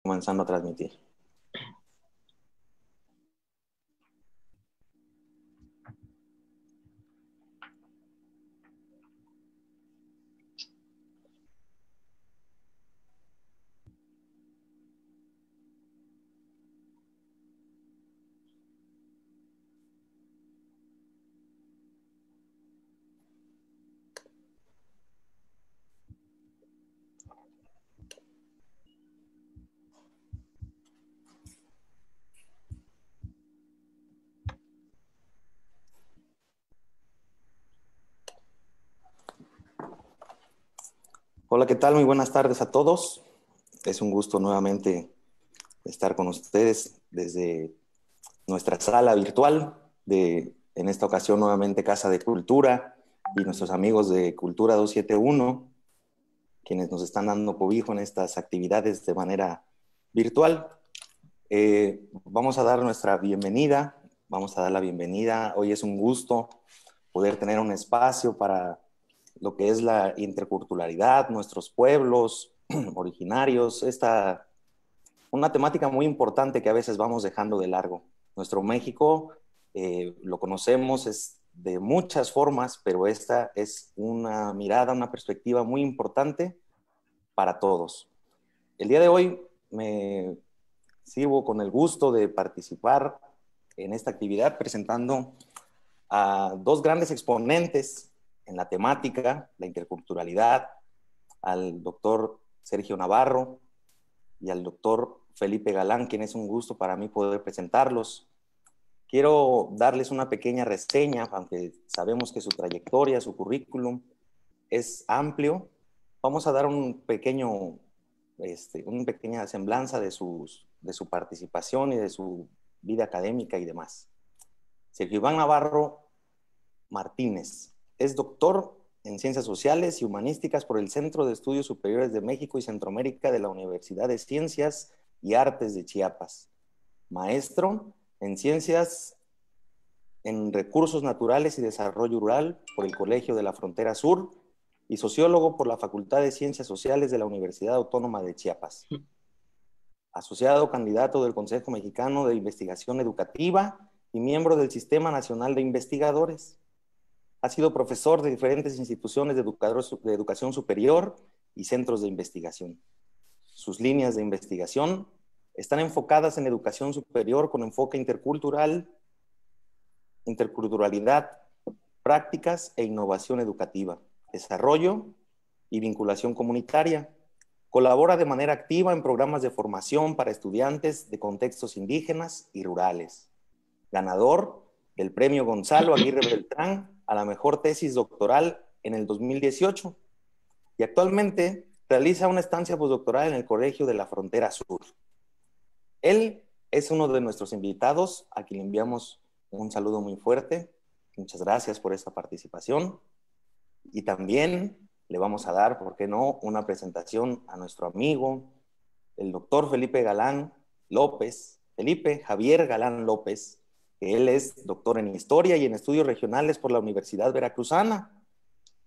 Comenzando a transmitir. Hola, ¿qué tal? Muy buenas tardes a todos. Es un gusto nuevamente estar con ustedes desde nuestra sala virtual en esta ocasión nuevamente Casa de Cultura y nuestros amigos de Cultura 271, quienes nos están dando cobijo en estas actividades de manera virtual. Vamos a dar nuestra bienvenida, vamos a dar la bienvenida. Hoy es un gusto poder tener un espacio para lo que es la interculturalidad, nuestros pueblos originarios, una temática muy importante que a veces vamos dejando de largo. Nuestro México lo conocemos es de muchas formas, pero esta es una mirada, una perspectiva muy importante para todos. El día de hoy me sirvo con el gusto de participar en esta actividad presentando a dos grandes exponentes en la temática, la interculturalidad, al doctor Sergio Navarro y al doctor Felipe Galán, quien es un gusto para mí poder presentarlos. Quiero darles una pequeña reseña, aunque sabemos que su trayectoria, su currículum es amplio. Vamos a dar una pequeña semblanza de su participación y de su vida académica y demás. Sergio Iván Navarro Martínez es doctor en Ciencias Sociales y Humanísticas por el Centro de Estudios Superiores de México y Centroamérica de la Universidad de Ciencias y Artes de Chiapas. Maestro en Ciencias en Recursos Naturales y Desarrollo Rural por el Colegio de la Frontera Sur y sociólogo por la Facultad de Ciencias Sociales de la Universidad Autónoma de Chiapas. Asociado candidato del Consejo Mexicano de Investigación Educativa y miembro del Sistema Nacional de Investigadores. Ha sido profesor de diferentes instituciones de educación superior y centros de investigación. Sus líneas de investigación están enfocadas en educación superior con enfoque interculturalidad, prácticas e innovación educativa, desarrollo y vinculación comunitaria. Colabora de manera activa en programas de formación para estudiantes de contextos indígenas y rurales. Ganador del Premio Gonzalo Aguirre Beltrán a la mejor tesis doctoral en el 2018 y actualmente realiza una estancia postdoctoral en el Colegio de la Frontera Sur. Él es uno de nuestros invitados, a quien le enviamos un saludo muy fuerte. Muchas gracias por esta participación. Y también le vamos a dar, ¿por qué no?, una presentación a nuestro amigo, el doctor Felipe Galán López, Felipe Javier Galán López, que él es doctor en Historia y en Estudios Regionales por la Universidad Veracruzana,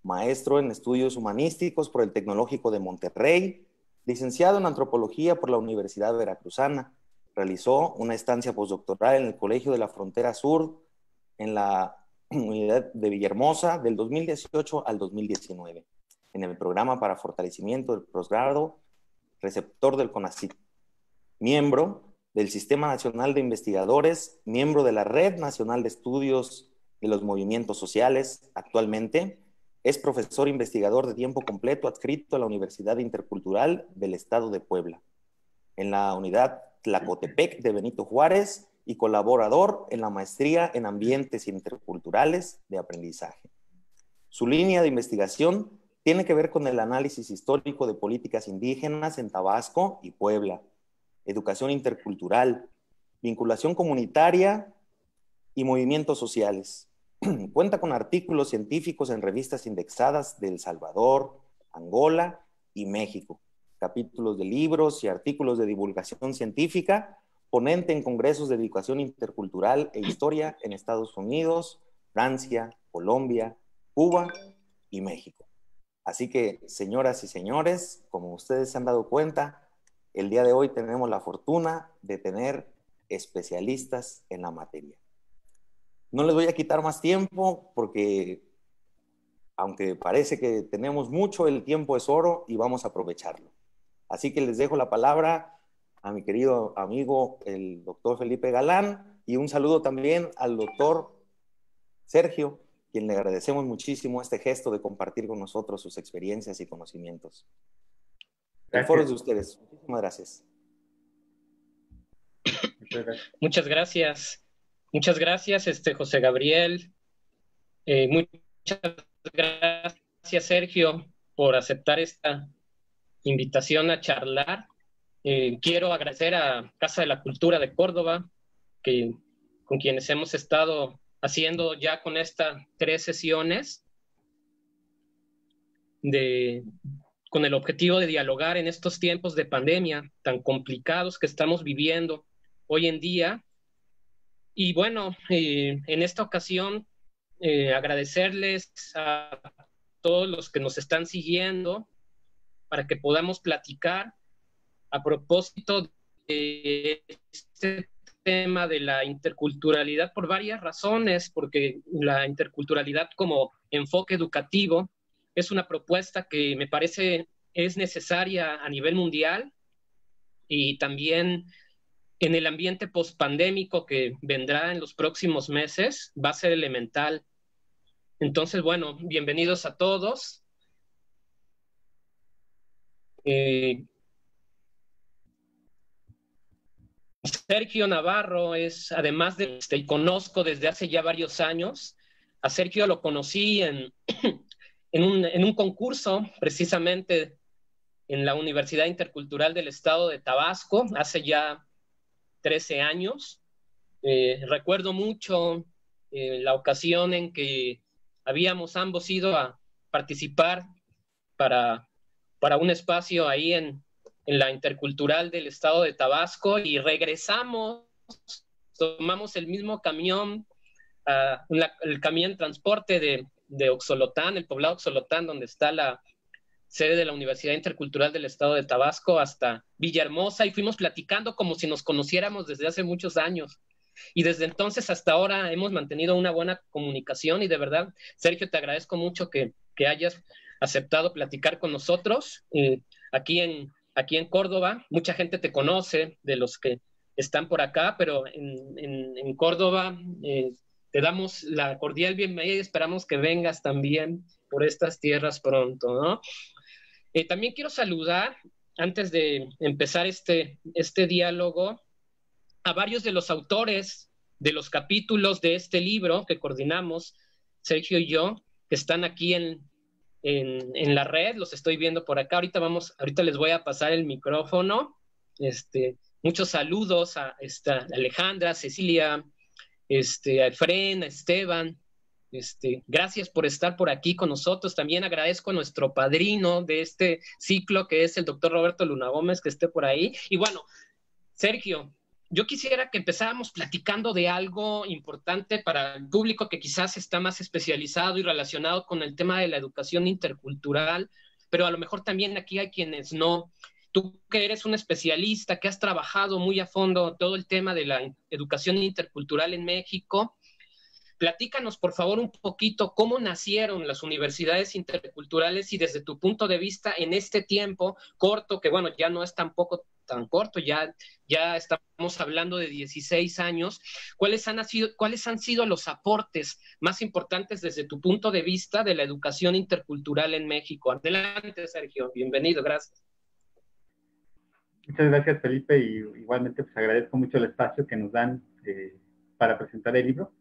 maestro en Estudios Humanísticos por el Tecnológico de Monterrey, licenciado en Antropología por la Universidad Veracruzana. Realizó una estancia postdoctoral en el Colegio de la Frontera Sur en la Unidad de Villahermosa del 2018 al 2019, en el programa para fortalecimiento del posgrado, receptor del CONACYT, miembro del Sistema Nacional de Investigadores, miembro de la Red Nacional de Estudios de los Movimientos Sociales. Actualmente es profesor investigador de tiempo completo adscrito a la Universidad Intercultural del Estado de Puebla, en la unidad Tlacotepec de Benito Juárez, y colaborador en la maestría en ambientes interculturales de aprendizaje. Su línea de investigación tiene que ver con el análisis histórico de políticas indígenas en Tabasco y Puebla, educación intercultural, vinculación comunitaria y movimientos sociales. Cuenta con artículos científicos en revistas indexadas de El Salvador, Angola y México, capítulos de libros y artículos de divulgación científica, ponente en congresos de educación intercultural e historia en Estados Unidos, Francia, Colombia, Cuba y México. Así que, señoras y señores, como ustedes se han dado cuenta, el día de hoy tenemos la fortuna de tener especialistas en la materia. No les voy a quitar más tiempo porque, aunque parece que tenemos mucho, el tiempo es oro y vamos a aprovecharlo. Así que les dejo la palabra a mi querido amigo, el doctor Felipe Galán, y un saludo también al doctor Sergio, quien le agradecemos muchísimo este gesto de compartir con nosotros sus experiencias y conocimientos. El foro es de ustedes. Muchísimas gracias. Muchas gracias. Muchas gracias, José Gabriel. Muchas gracias, Sergio, por aceptar esta invitación a charlar. Quiero agradecer a Casa de la Cultura de Córdoba, con quienes hemos estado haciendo ya con estas 3 sesiones con el objetivo de dialogar en estos tiempos de pandemia tan complicados que estamos viviendo hoy en día. Y bueno, en esta ocasión, agradecerles a todos los que nos están siguiendo para que podamos platicar a propósito de este tema de la interculturalidad por varias razones, porque la interculturalidad como enfoque educativo es una propuesta que me parece es necesaria a nivel mundial y también en el ambiente pospandémico que vendrá en los próximos meses va a ser elemental. Entonces, bueno, bienvenidos a todos. Sergio Navarro es, además de, y conozco desde hace ya varios años, a Sergio lo conocí en un concurso precisamente en la Universidad Intercultural del Estado de Tabasco, hace ya 13 años. Recuerdo mucho la ocasión en que habíamos ambos ido a participar para un espacio ahí en la Intercultural del Estado de Tabasco y regresamos, tomamos el mismo camión, el camión transporte de Oxolotán, el poblado Oxolotán, donde está la sede de la Universidad Intercultural del Estado de Tabasco, hasta Villahermosa, y fuimos platicando como si nos conociéramos desde hace muchos años. Y desde entonces hasta ahora hemos mantenido una buena comunicación y de verdad, Sergio, te agradezco mucho que hayas aceptado platicar con nosotros aquí en Córdoba. Mucha gente te conoce de los que están por acá, pero en Córdoba te damos la cordial bienvenida y esperamos que vengas también por estas tierras pronto, ¿no? También quiero saludar, antes de empezar este diálogo, a varios de los autores de los capítulos de este libro que coordinamos, Sergio y yo, que están aquí en la red, los estoy viendo por acá. Ahorita les voy a pasar el micrófono. Muchos saludos a Alejandra, Cecilia, a Efren, a Esteban. Gracias por estar por aquí con nosotros. También agradezco a nuestro padrino de este ciclo, que es el doctor Roberto Luna Gómez, que esté por ahí. Y bueno, Sergio, yo quisiera que empezáramos platicando de algo importante para el público que quizás está más especializado y relacionado con el tema de la educación intercultural, pero a lo mejor también aquí hay quienes no. Tú que eres un especialista, que has trabajado muy a fondo todo el tema de la educación intercultural en México, platícanos, por favor, un poquito cómo nacieron las universidades interculturales y desde tu punto de vista en este tiempo corto, que bueno, ya no es tampoco tan corto, ya estamos hablando de 16 años, ¿cuáles han sido los aportes más importantes desde tu punto de vista de la educación intercultural en México? Adelante, Sergio, bienvenido, gracias. Muchas gracias, Felipe, y igualmente pues agradezco mucho el espacio que nos dan para presentar el libro,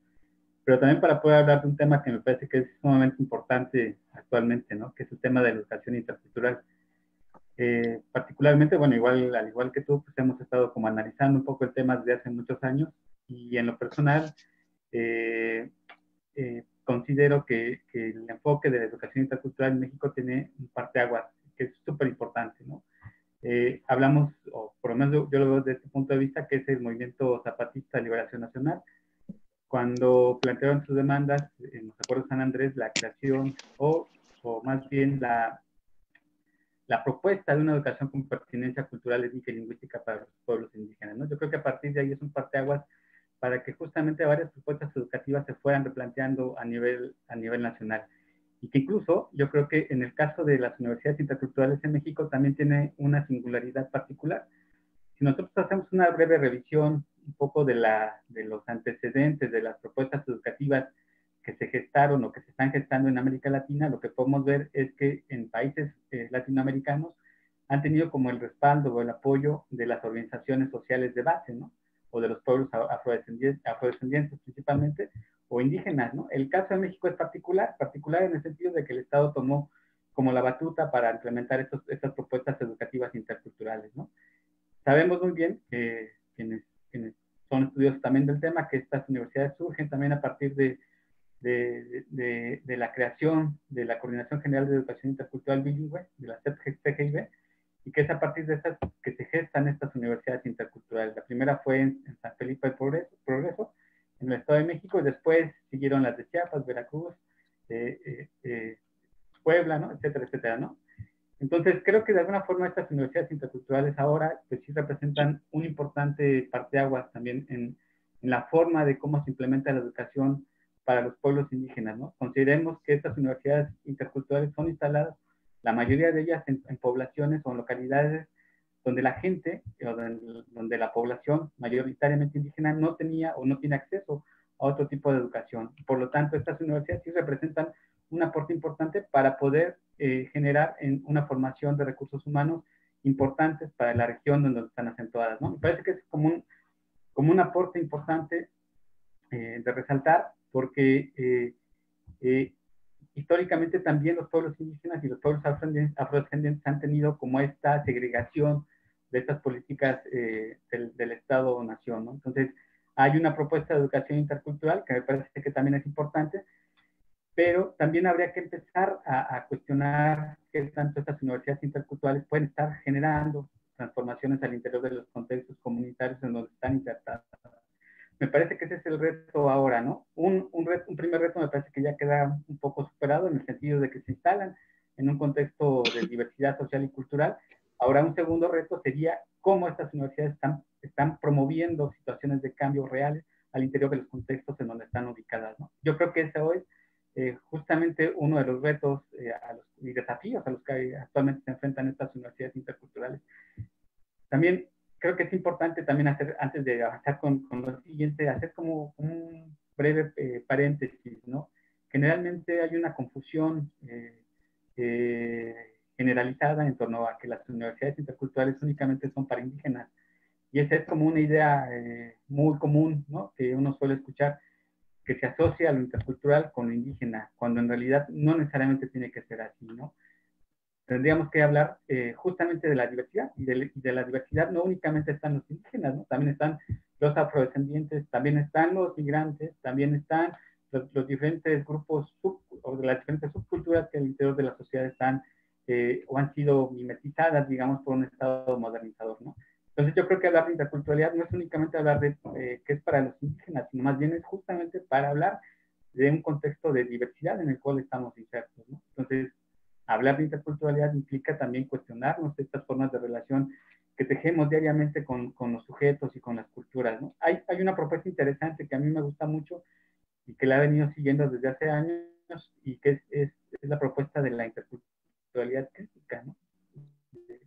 pero también para poder hablar de un tema que me parece que es sumamente importante actualmente, ¿no? Que es el tema de la educación intercultural. Particularmente, bueno, al igual que tú, pues hemos estado como analizando un poco el tema desde hace muchos años y en lo personal considero que el enfoque de la educación intercultural en México tiene un parteaguas que es súper importante, ¿no? Hablamos, o por lo menos yo lo veo desde este punto de vista, que es el movimiento zapatista de liberación nacional. Cuando plantearon sus demandas en los acuerdos de San Andrés, la creación o más bien la la propuesta de una educación con pertinencia cultural, étnica y lingüística para los pueblos indígenas, ¿no? Yo creo que a partir de ahí es un parteaguas para que justamente varias propuestas educativas se fueran replanteando a nivel nacional. Y que incluso yo creo que en el caso de las universidades interculturales en México también tiene una singularidad particular. Si nosotros hacemos una breve revisión un poco de los antecedentes de las propuestas educativas que se gestaron o que se están gestando en América Latina, lo que podemos ver es que en países latinoamericanos han tenido como el respaldo o el apoyo de las organizaciones sociales de base, ¿no? O de los pueblos afrodescendientes principalmente, o indígenas, ¿no? El caso de México es particular en el sentido de que el Estado tomó como la batuta para implementar estas propuestas educativas interculturales, ¿no? Sabemos muy bien que quienes son estudiosos también del tema, que estas universidades surgen también a partir de la creación de la Coordinación General de Educación Intercultural Bilingüe, de la CGIB, y que es a partir de estas que se gestan estas universidades interculturales. La primera fue en San Felipe del Progreso, en el Estado de México, y después siguieron las de Chiapas, Veracruz, Puebla, ¿no? Etcétera, etcétera, ¿no? Entonces, creo que de alguna forma estas universidades interculturales ahora, pues sí representan un importante parteaguas también en la forma de cómo se implementa la educación para los pueblos indígenas, ¿no? Consideremos que estas universidades interculturales son instaladas, la mayoría de ellas en poblaciones o en localidades donde la gente, donde la población mayoritariamente indígena no tenía o no tiene acceso a otro tipo de educación. Por lo tanto, estas universidades sí representan un aporte importante para poder generar una formación de recursos humanos importantes para la región donde están acentuadas, ¿no? Me parece que es como un aporte importante de resaltar, porque históricamente también los pueblos indígenas y los pueblos afrodescendientes han tenido como esta segregación de estas políticas del Estado o nación, ¿no? Entonces, hay una propuesta de educación intercultural que me parece que también es importante, pero también habría que empezar a cuestionar qué tanto estas universidades interculturales pueden estar generando transformaciones al interior de los contextos comunitarios en donde están insertadas. Me parece que ese es el reto ahora, ¿no? Un primer reto me parece que ya queda un poco superado en el sentido de que se instalan en un contexto de diversidad social y cultural. Ahora, un segundo reto sería cómo estas universidades están promoviendo situaciones de cambio reales al interior de los contextos en donde están ubicadas, ¿no? Yo creo que ese hoy justamente uno de los retos y desafíos a los que actualmente se enfrentan estas universidades interculturales. También creo que es importante también hacer, antes de avanzar con lo siguiente, hacer como un breve paréntesis, ¿no? Generalmente hay una confusión generalizada en torno a que las universidades interculturales únicamente son para indígenas. Y esa es como una idea muy común, ¿no? Que uno suele escuchar, que se asocia a lo intercultural con lo indígena, cuando en realidad no necesariamente tiene que ser así, ¿no? Tendríamos que hablar justamente de la diversidad, y de la diversidad no únicamente están los indígenas, ¿no? También están los afrodescendientes, también están los migrantes, también están los diferentes grupos o de las diferentes subculturas que al interior de la sociedad están o han sido mimetizadas, digamos, por un Estado modernizador, ¿no? Entonces yo creo que hablar de interculturalidad no es únicamente hablar de qué es para los indígenas, sino más bien es justamente para hablar de un contexto de diversidad en el cual estamos insertos, ¿no? Entonces, hablar de interculturalidad implica también cuestionarnos estas formas de relación que tejemos diariamente con los sujetos y con las culturas, ¿no? Hay una propuesta interesante que a mí me gusta mucho y que la he venido siguiendo desde hace años y que es la propuesta de la interculturalidad crítica, ¿no?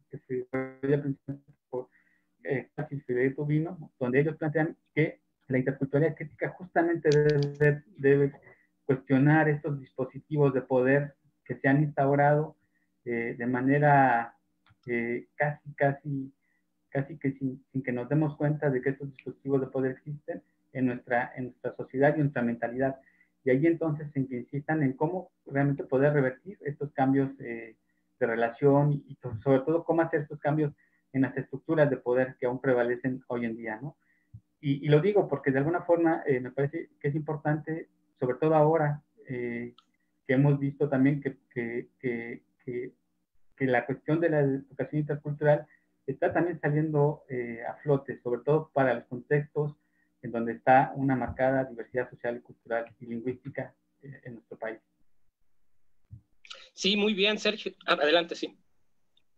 Que se desarrolla principalmente por Federico Vino, ¿no? Donde ellos plantean que la interculturalidad crítica justamente debe cuestionar estos dispositivos de poder que se han instaurado de manera casi que sin que nos demos cuenta de que estos dispositivos de poder existen en nuestra sociedad y en nuestra mentalidad. Y ahí entonces se incitan en cómo realmente poder revertir estos cambios de relación y sobre todo cómo hacer estos cambios en las estructuras de poder que aún prevalecen hoy en día, ¿no? Y lo digo porque de alguna forma me parece que es importante, sobre todo ahora, que hemos visto también que la cuestión de la educación intercultural está también saliendo a flote, sobre todo para los contextos en donde está una marcada diversidad social y cultural y lingüística en nuestro país. Sí, muy bien, Sergio. Adelante, sí.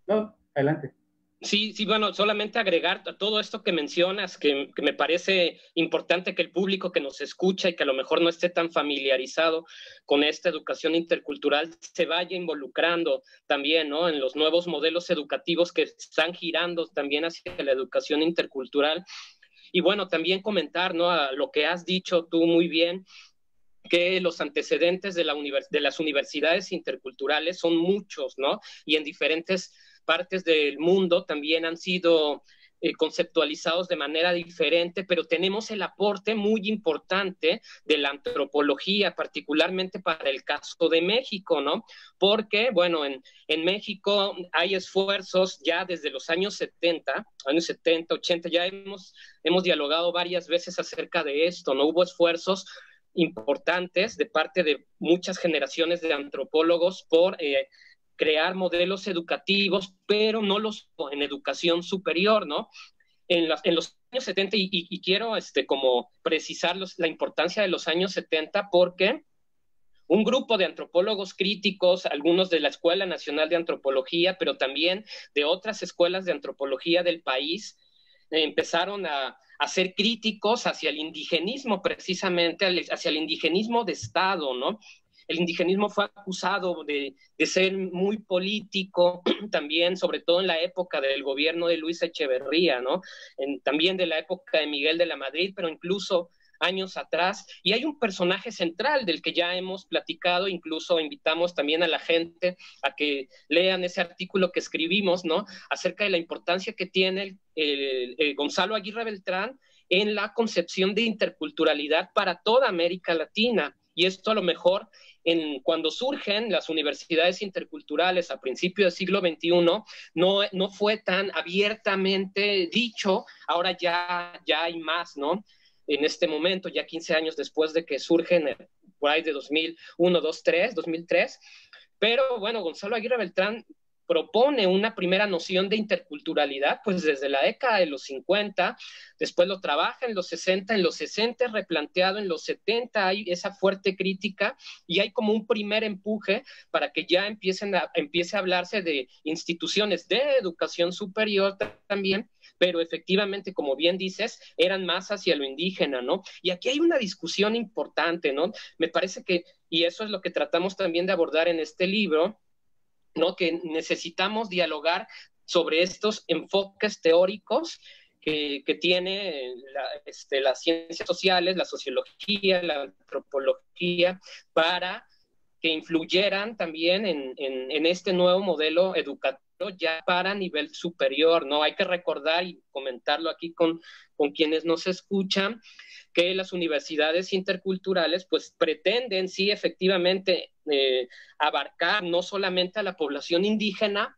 No, adelante. Sí, sí, bueno, solamente agregar a todo esto que mencionas, que me parece importante que el público que nos escucha y que a lo mejor no esté tan familiarizado con esta educación intercultural se vaya involucrando también, ¿no? En los nuevos modelos educativos que están girando también hacia la educación intercultural. Y bueno, también comentar, ¿no? A lo que has dicho tú muy bien, que los antecedentes de las universidades interculturales son muchos, ¿no? Y en diferentes partes del mundo también han sido conceptualizados de manera diferente, pero tenemos el aporte muy importante de la antropología, particularmente para el caso de México, ¿no? Porque, bueno, en México hay esfuerzos ya desde los años 70, 80, ya hemos dialogado varias veces acerca de esto, ¿no? Hubo esfuerzos importantes de parte de muchas generaciones de antropólogos por crear modelos educativos, pero no los en educación superior, ¿no? En los años 70, y quiero como precisar la importancia de los años 70 porque un grupo de antropólogos críticos, algunos de la Escuela Nacional de Antropología, pero también de otras escuelas de antropología del país, empezaron a ser críticos hacia el indigenismo, precisamente hacia el indigenismo de Estado, ¿no? El indigenismo fue acusado de ser muy político también, sobre todo en la época del gobierno de Luis Echeverría, ¿no? También de la época de Miguel de la Madrid, pero incluso años atrás. Y hay un personaje central del que ya hemos platicado, incluso invitamos también a la gente a que lean ese artículo que escribimos, ¿no? Acerca de la importancia que tiene el Gonzalo Aguirre Beltrán en la concepción de interculturalidad para toda América Latina. Y esto a lo mejor cuando surgen las universidades interculturales a principios del siglo XXI, no fue tan abiertamente dicho, ahora ya hay más, ¿no? En este momento, ya 15 años después de que surgen, por ahí de 2001, 2003, pero bueno, Gonzalo Aguirre Beltrán propone una primera noción de interculturalidad, pues desde la década de los 50, después lo trabaja en los 60, en los 60 replanteado, en los 70 hay esa fuerte crítica y hay como un primer empuje para que ya empiece a hablarse de instituciones de educación superior también, pero efectivamente, como bien dices, eran más hacia lo indígena, ¿no? Y aquí hay una discusión importante, ¿no? Me parece que, y eso es lo que tratamos también de abordar en este libro, ¿no? Que necesitamos dialogar sobre estos enfoques teóricos que tiene las ciencias sociales, la sociología, la antropología, para que influyeran también en este nuevo modelo educativo ya para nivel superior, ¿no? Hay que recordar y comentarlo aquí con quienes nos escuchan, que las universidades interculturales pues pretenden sí efectivamente abarcar no solamente a la población indígena,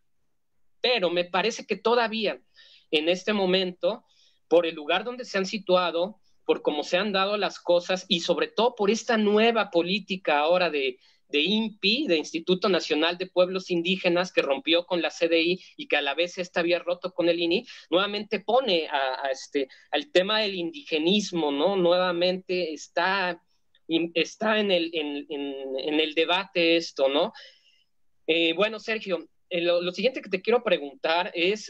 pero me parece que todavía en este momento, por el lugar donde se han situado, por cómo se han dado las cosas y sobre todo por esta nueva política ahora de INPI, de Instituto Nacional de Pueblos Indígenas, que rompió con la CDI y que a la vez esta había roto con el INI, nuevamente pone al tema del indigenismo, ¿no? Nuevamente está en el debate esto, ¿no? Bueno, Sergio, lo siguiente que te quiero preguntar es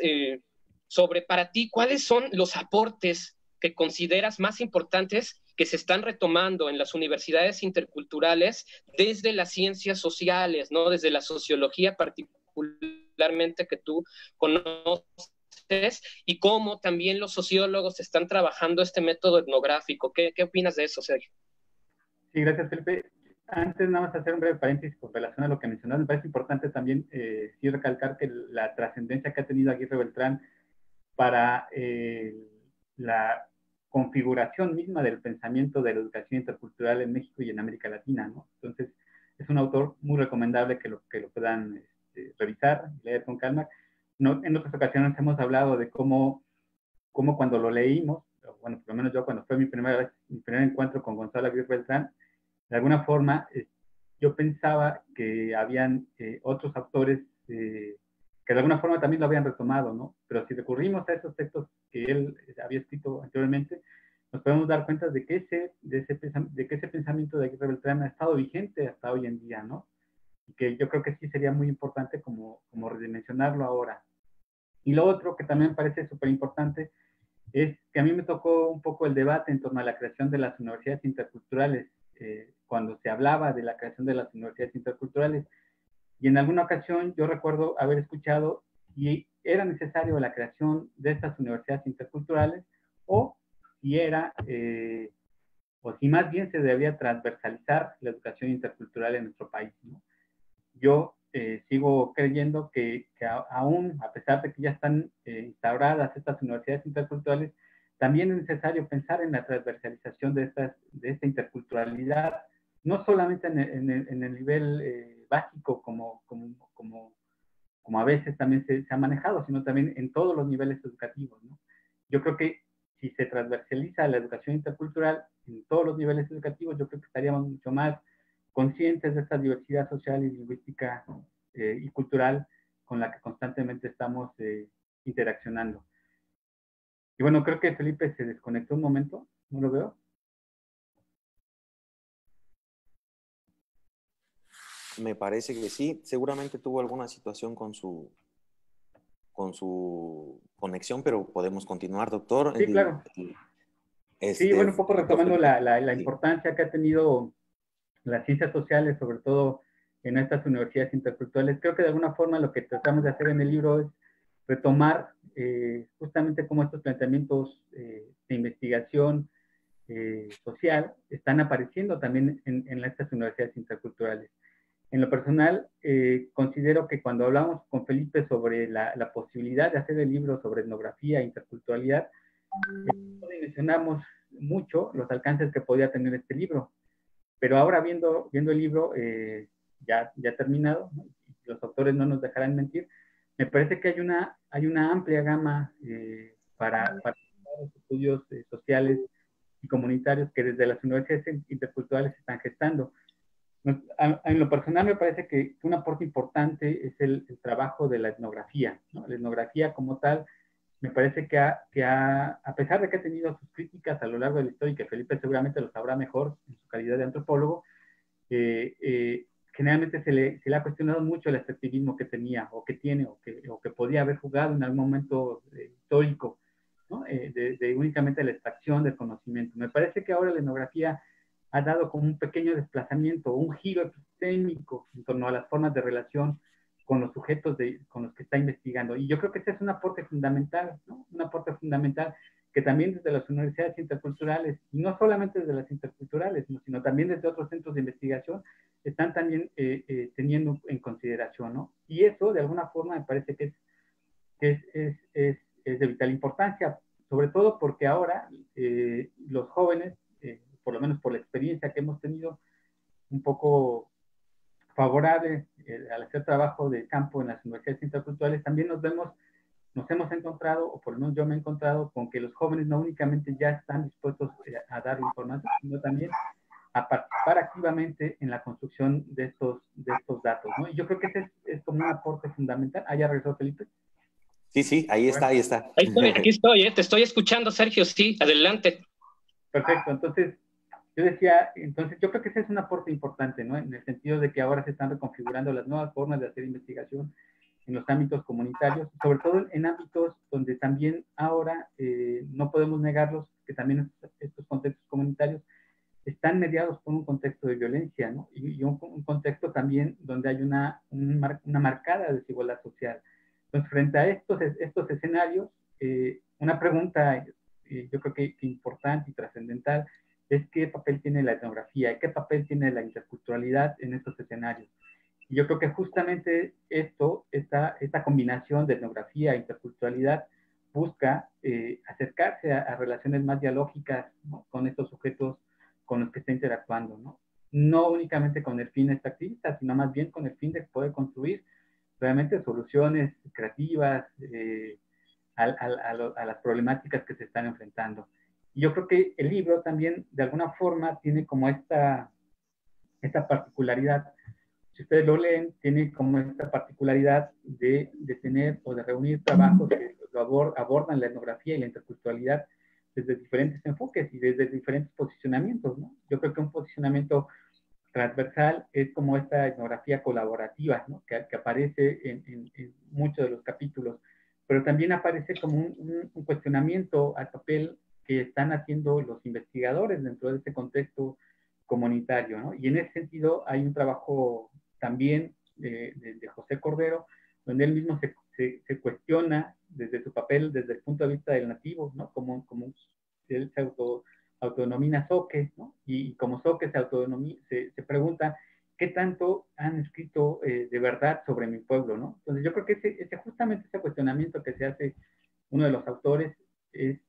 sobre para ti, ¿cuáles son los aportes que consideras más importantes que se están retomando en las universidades interculturales desde las ciencias sociales, ¿no? Desde la sociología particularmente que tú conoces y cómo también los sociólogos están trabajando este método etnográfico? ¿Qué opinas de eso, Sergio? Sí, gracias, Felipe. Antes, nada más hacer un breve paréntesis con relación a lo que mencionas. Me parece importante también sí recalcar que la trascendencia que ha tenido Aguirre Beltrán para la configuración misma del pensamiento de la educación intercultural en México y en América Latina, ¿no? Entonces, es un autor muy recomendable que lo puedan revisar, leer con calma. No, en otras ocasiones hemos hablado de cómo cuando lo leímos, bueno, por lo menos yo cuando fue mi primer encuentro con Gonzalo Aguirre Beltrán, de alguna forma yo pensaba que habían otros autores que de alguna forma también lo habían retomado, ¿no? Pero si recurrimos a esos textos que él había escrito anteriormente, nos podemos dar cuenta de que ese pensamiento de Aguirre Beltrán ha estado vigente hasta hoy en día, ¿no? y que yo creo que sí sería muy importante como redimensionarlo ahora. Y lo otro que también me parece súper importante es que a mí me tocó un poco el debate en torno a la creación de las universidades interculturales, cuando se hablaba de la creación de las universidades interculturales. Y en alguna ocasión yo recuerdo haber escuchado si era necesario la creación de estas universidades interculturales o si era, o si más bien se debía transversalizar la educación intercultural en nuestro país, ¿no? Yo sigo creyendo que aún, a pesar de que ya están instauradas estas universidades interculturales, también es necesario pensar en la transversalización de esta interculturalidad, no solamente en el nivel básico como a veces también se ha manejado, sino también en todos los niveles educativos, ¿no? Yo creo que si se transversaliza la educación intercultural en todos los niveles educativos, yo creo que estaríamos mucho más conscientes de esta diversidad social y lingüística y cultural con la que constantemente estamos interaccionando. Y bueno, creo que Felipe se desconectó un momento, ¿no lo veo? Me parece que sí, seguramente tuvo alguna situación con su conexión, pero podemos continuar, doctor. Sí, claro. Sí, bueno, un poco retomando la importancia que ha tenido las ciencias sociales, sobre todo en estas universidades interculturales. Creo que de alguna forma lo que tratamos de hacer en el libro es retomar justamente cómo estos planteamientos de investigación social están apareciendo también en estas universidades interculturales. En lo personal, considero que cuando hablamos con Felipe sobre la posibilidad de hacer el libro sobre etnografía e interculturalidad, no dimensionamos mucho los alcances que podía tener este libro. Pero ahora viendo el libro ya terminado, ¿no? Los autores no nos dejarán mentir, me parece que hay una amplia gama para los estudios sociales y comunitarios que desde las universidades interculturales se están gestando. En lo personal me parece que un aporte importante es el trabajo de la etnografía, ¿no? La etnografía como tal me parece que a pesar de que ha tenido sus críticas a lo largo de la historia y que Felipe seguramente lo sabrá mejor en su calidad de antropólogo, generalmente se le ha cuestionado mucho el extractivismo que tenía o que tiene o que podía haber jugado en algún momento histórico, ¿no? De únicamente la extracción del conocimiento. Me parece que ahora la etnografía ha dado como un pequeño desplazamiento, un giro epistémico en torno a las formas de relación con los sujetos con los que está investigando. Y yo creo que ese es un aporte fundamental, ¿no? Un aporte fundamental que también desde las universidades interculturales, y no solamente desde las interculturales, sino también desde otros centros de investigación, están también teniendo en consideración, ¿no? Y eso, de alguna forma, me parece que es de vital importancia, sobre todo porque ahora los jóvenes, por lo menos por la experiencia que hemos tenido, un poco favorable al hacer trabajo de campo en las universidades interculturales, también nos hemos encontrado, o por lo menos yo me he encontrado, con que los jóvenes no únicamente ya están dispuestos a dar información, sino también a participar activamente en la construcción de estos datos, ¿no? Y yo creo que ese es como un aporte fundamental. ¿Ah, ya regresó Felipe? Sí, ahí está. Ahí estoy, aquí estoy, te estoy escuchando, Sergio, sí, adelante. Perfecto, entonces, yo creo que ese es un aporte importante, ¿no? En el sentido de que ahora se están reconfigurando las nuevas formas de hacer investigación en los ámbitos comunitarios, sobre todo en ámbitos donde también ahora no podemos negarlos, que también estos contextos comunitarios están mediados por un contexto de violencia, ¿no? Y un contexto también donde hay una marcada desigualdad social. Entonces, frente a estos escenarios, una pregunta yo creo que importante y trascendental es qué papel tiene la etnografía y qué papel tiene la interculturalidad en estos escenarios. Y yo creo que justamente esta combinación de etnografía e interculturalidad busca acercarse a relaciones más dialógicas, ¿no? Con estos sujetos con los que está interactuando, ¿no? No únicamente con el fin extractivista, sino más bien con el fin de poder construir realmente soluciones creativas a las problemáticas que se están enfrentando. Y yo creo que el libro también, de alguna forma, tiene como esta particularidad. Si ustedes lo leen, tiene como esta particularidad de tener o de reunir trabajos que abordan la etnografía y la interculturalidad desde diferentes enfoques y desde diferentes posicionamientos, ¿no? Yo creo que un posicionamiento transversal es como esta etnografía colaborativa, ¿no? que aparece en muchos de los capítulos, pero también aparece como un cuestionamiento al papel que están haciendo los investigadores dentro de este contexto comunitario, ¿no? Y en ese sentido hay un trabajo también de José Cordero, donde él mismo se cuestiona desde su papel, desde el punto de vista del nativo, ¿no? Como él se autodenomina Zoque, ¿no? Y como Zoque se pregunta qué tanto han escrito de verdad sobre mi pueblo, ¿no? Entonces yo creo que justamente ese cuestionamiento que se hace uno de los autores es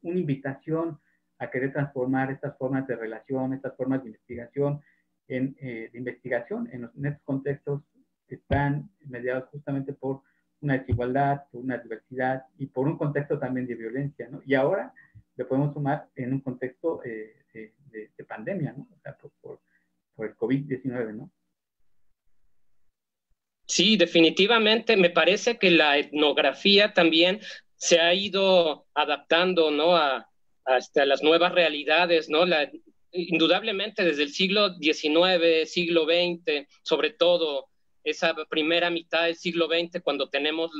una invitación a querer transformar estas formas de relación, estas formas de investigación en estos contextos que están mediados justamente por una desigualdad, por una diversidad y por un contexto también de violencia, ¿no? Y ahora le podemos sumar en un contexto de pandemia, ¿no? O sea, por el COVID-19, ¿no? Sí, definitivamente me parece que la etnografía también se ha ido adaptando, ¿no? a las nuevas realidades, ¿no? Indudablemente desde el siglo XIX, siglo XX, sobre todo esa primera mitad del siglo XX, cuando tenemos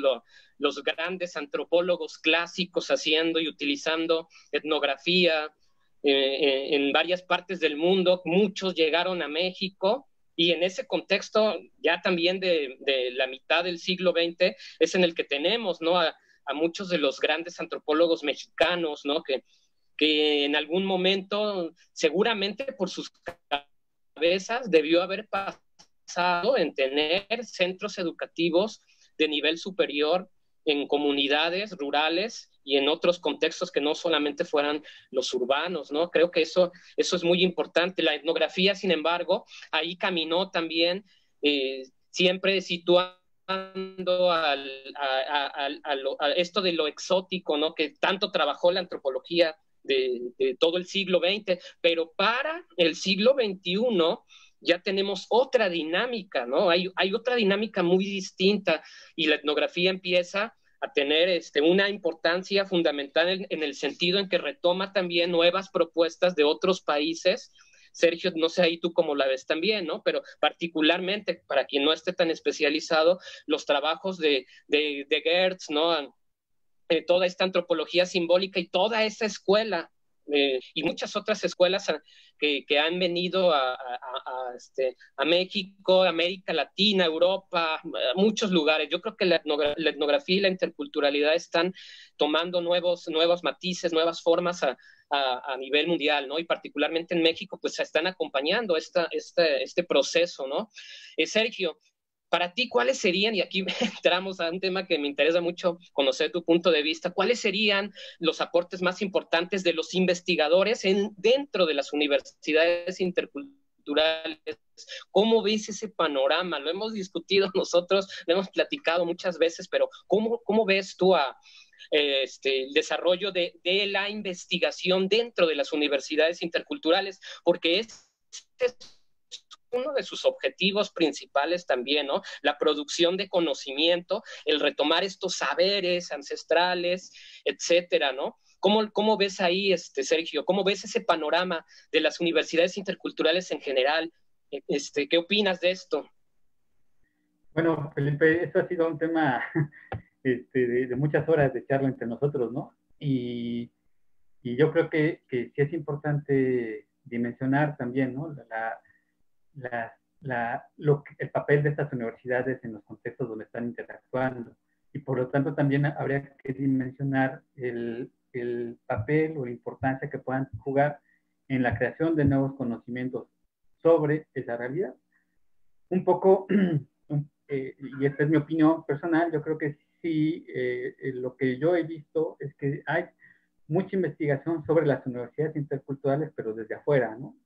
los grandes antropólogos clásicos haciendo y utilizando etnografía en varias partes del mundo, muchos llegaron a México. Y en ese contexto, ya también de la mitad del siglo XX, es en el que tenemos, ¿no? a muchos de los grandes antropólogos mexicanos, ¿no? que en algún momento, seguramente por sus cabezas, debió haber pasado en tener centros educativos de nivel superior en comunidades rurales y en otros contextos que no solamente fueran los urbanos, ¿no? Creo que eso es muy importante. La etnografía, sin embargo, ahí caminó también, siempre situando a esto de lo exótico, ¿no? Que tanto trabajó la antropología de todo el siglo XX, pero para el siglo XXI ya tenemos otra dinámica, ¿no? Hay otra dinámica muy distinta y la etnografía empieza a tener una importancia fundamental en el sentido en que retoma también nuevas propuestas de otros países. Sergio, no sé ahí tú cómo la ves también, ¿no? Pero particularmente, para quien no esté tan especializado, los trabajos de Geertz, ¿no? Toda esta antropología simbólica y toda esa escuela y muchas otras escuelas que han venido a México, América Latina, Europa, a muchos lugares. Yo creo que la etnografía y la interculturalidad están tomando nuevos matices, nuevas formas a nivel mundial, ¿no? Y particularmente en México, pues se están acompañando este proceso, ¿no? Sergio, para ti, ¿cuáles serían, y aquí entramos a un tema que me interesa mucho conocer tu punto de vista, cuáles serían los aportes más importantes de los investigadores dentro de las universidades interculturales? ¿Cómo ves ese panorama? Lo hemos discutido nosotros, lo hemos platicado muchas veces, pero ¿cómo ves tú el desarrollo de la investigación dentro de las universidades interculturales? Porque es uno de sus objetivos principales también, ¿no? La producción de conocimiento, el retomar estos saberes ancestrales, etcétera, ¿no? ¿Cómo ves ahí, Sergio? ¿Cómo ves ese panorama de las universidades interculturales en general? ¿Qué opinas de esto? Bueno, Felipe, esto ha sido un tema de muchas horas de charla entre nosotros, ¿no? Y yo creo que sí es importante dimensionar también, ¿no? El papel de estas universidades en los contextos donde están interactuando. Y por lo tanto también habría que dimensionar el papel o la importancia que puedan jugar en la creación de nuevos conocimientos sobre esa realidad. Un poco, y esta es mi opinión personal, yo creo que sí, lo que yo he visto es que hay mucha investigación sobre las universidades interculturales, pero desde afuera, ¿no?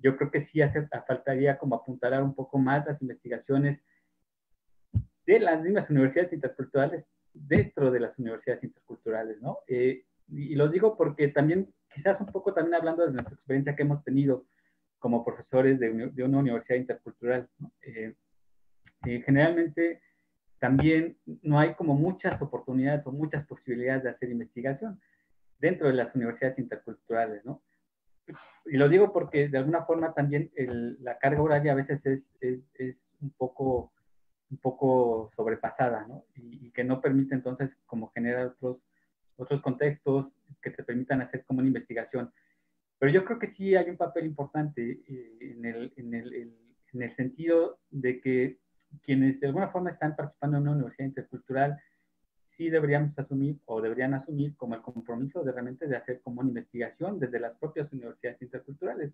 Yo creo que sí faltaría como apuntalar un poco más las investigaciones de las mismas universidades interculturales dentro de las universidades interculturales, ¿no? Y lo digo porque también, quizás un poco también hablando de nuestra experiencia que hemos tenido como profesores de una universidad intercultural, ¿no? Generalmente también no hay como muchas oportunidades o muchas posibilidades de hacer investigación dentro de las universidades interculturales, ¿no? y lo digo porque de alguna forma también la carga horaria a veces es un poco sobrepasada, ¿no? Y que no permite entonces como generar otros contextos que te permitan hacer como una investigación. Pero yo creo que sí hay un papel importante en el sentido de que quienes de alguna forma están participando en una universidad intercultural sí deberíamos asumir o deberían asumir como el compromiso de realmente de hacer como una investigación desde las propias universidades interculturales.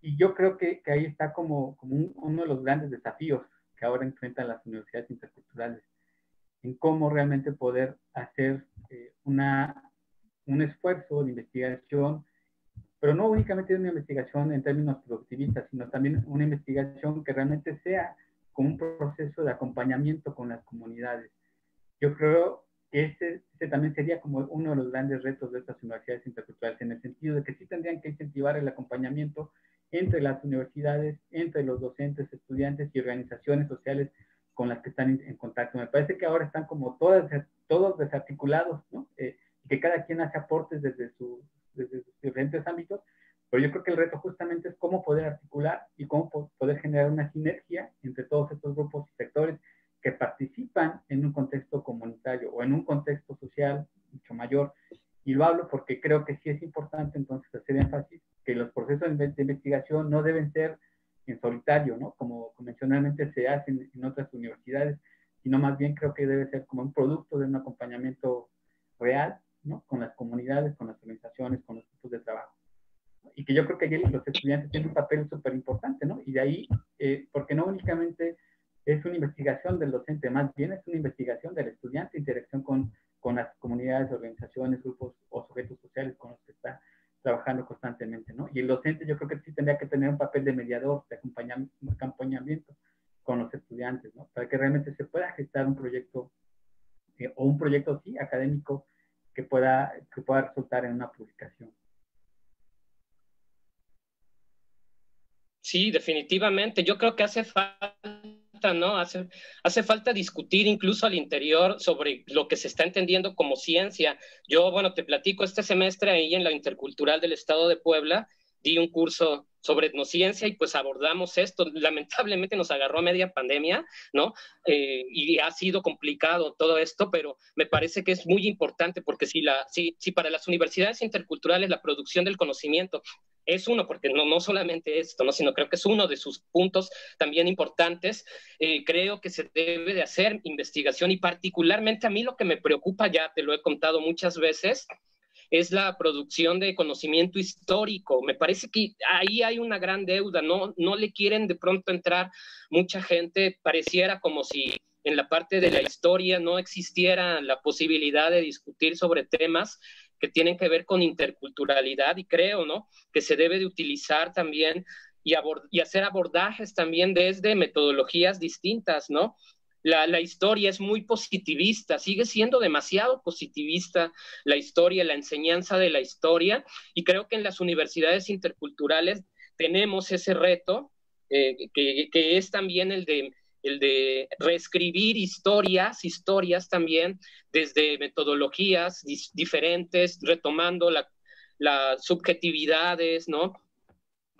Y yo creo que ahí está como uno de los grandes desafíos que ahora enfrentan las universidades interculturales, en cómo realmente poder hacer un esfuerzo de investigación, pero no únicamente una investigación en términos productivistas, sino también una investigación que realmente sea como un proceso de acompañamiento con las comunidades. Yo creo que ese también sería como uno de los grandes retos de estas universidades interculturales, en el sentido de que sí tendrían que incentivar el acompañamiento entre las universidades, entre los docentes, estudiantes y organizaciones sociales con las que están en contacto. Me parece que ahora están como todos desarticulados, ¿no? Y que cada quien hace aportes desde sus diferentes ámbitos, pero yo creo que el reto justamente es cómo poder articular y cómo poder generar una sinergia entre todos estos grupos y sectores que participan en un contexto comunitario o en un contexto social mucho mayor. Y lo hablo porque creo que sí es importante entonces hacer énfasis que los procesos de investigación no deben ser en solitario, ¿no? Como convencionalmente se hacen en otras universidades, sino más bien creo que debe ser como un producto de un acompañamiento real, ¿no? Con las comunidades, con las organizaciones, con los grupos de trabajo. Y que yo creo que allí los estudiantes tienen un papel súper importante, ¿no? Y de ahí, porque no únicamente es una investigación del docente, más bien es una investigación del estudiante, interacción con las comunidades, organizaciones, grupos o sujetos sociales con los que está trabajando constantemente, ¿no? Y el docente yo creo que sí tendría que tener un papel de mediador, de acompañamiento con los estudiantes, ¿no? Para que realmente se pueda gestar un proyecto, o un proyecto, sí, académico, que pueda resultar en una publicación. Sí, definitivamente. Yo creo que hace falta, ¿no? Hace falta discutir incluso al interior sobre lo que se está entendiendo como ciencia. Yo, bueno, te platico, este semestre ahí en la Intercultural del Estado de Puebla, di un curso sobre etnociencia y pues abordamos esto. Lamentablemente nos agarró a media pandemia, ¿no? Y ha sido complicado todo esto, pero me parece que es muy importante porque si para las universidades interculturales la producción del conocimiento es uno, porque no solamente esto, ¿no? Sino creo que es uno de sus puntos también importantes. Creo que se debe de hacer investigación y particularmente a mí lo que me preocupa, ya te lo he contado muchas veces, es la producción de conocimiento histórico. Me parece que ahí hay una gran deuda, no le quieren de pronto entrar mucha gente, pareciera como si en la parte de la historia no existiera la posibilidad de discutir sobre temas que tienen que ver con interculturalidad, y creo, ¿no?, que se debe de utilizar también y hacer abordajes también desde metodologías distintas, ¿no? La historia es muy positivista, sigue siendo demasiado positivista la historia, la enseñanza de la historia, y creo que en las universidades interculturales tenemos ese reto, que es también el de reescribir historias también desde metodologías diferentes, retomando las subjetividades, ¿no?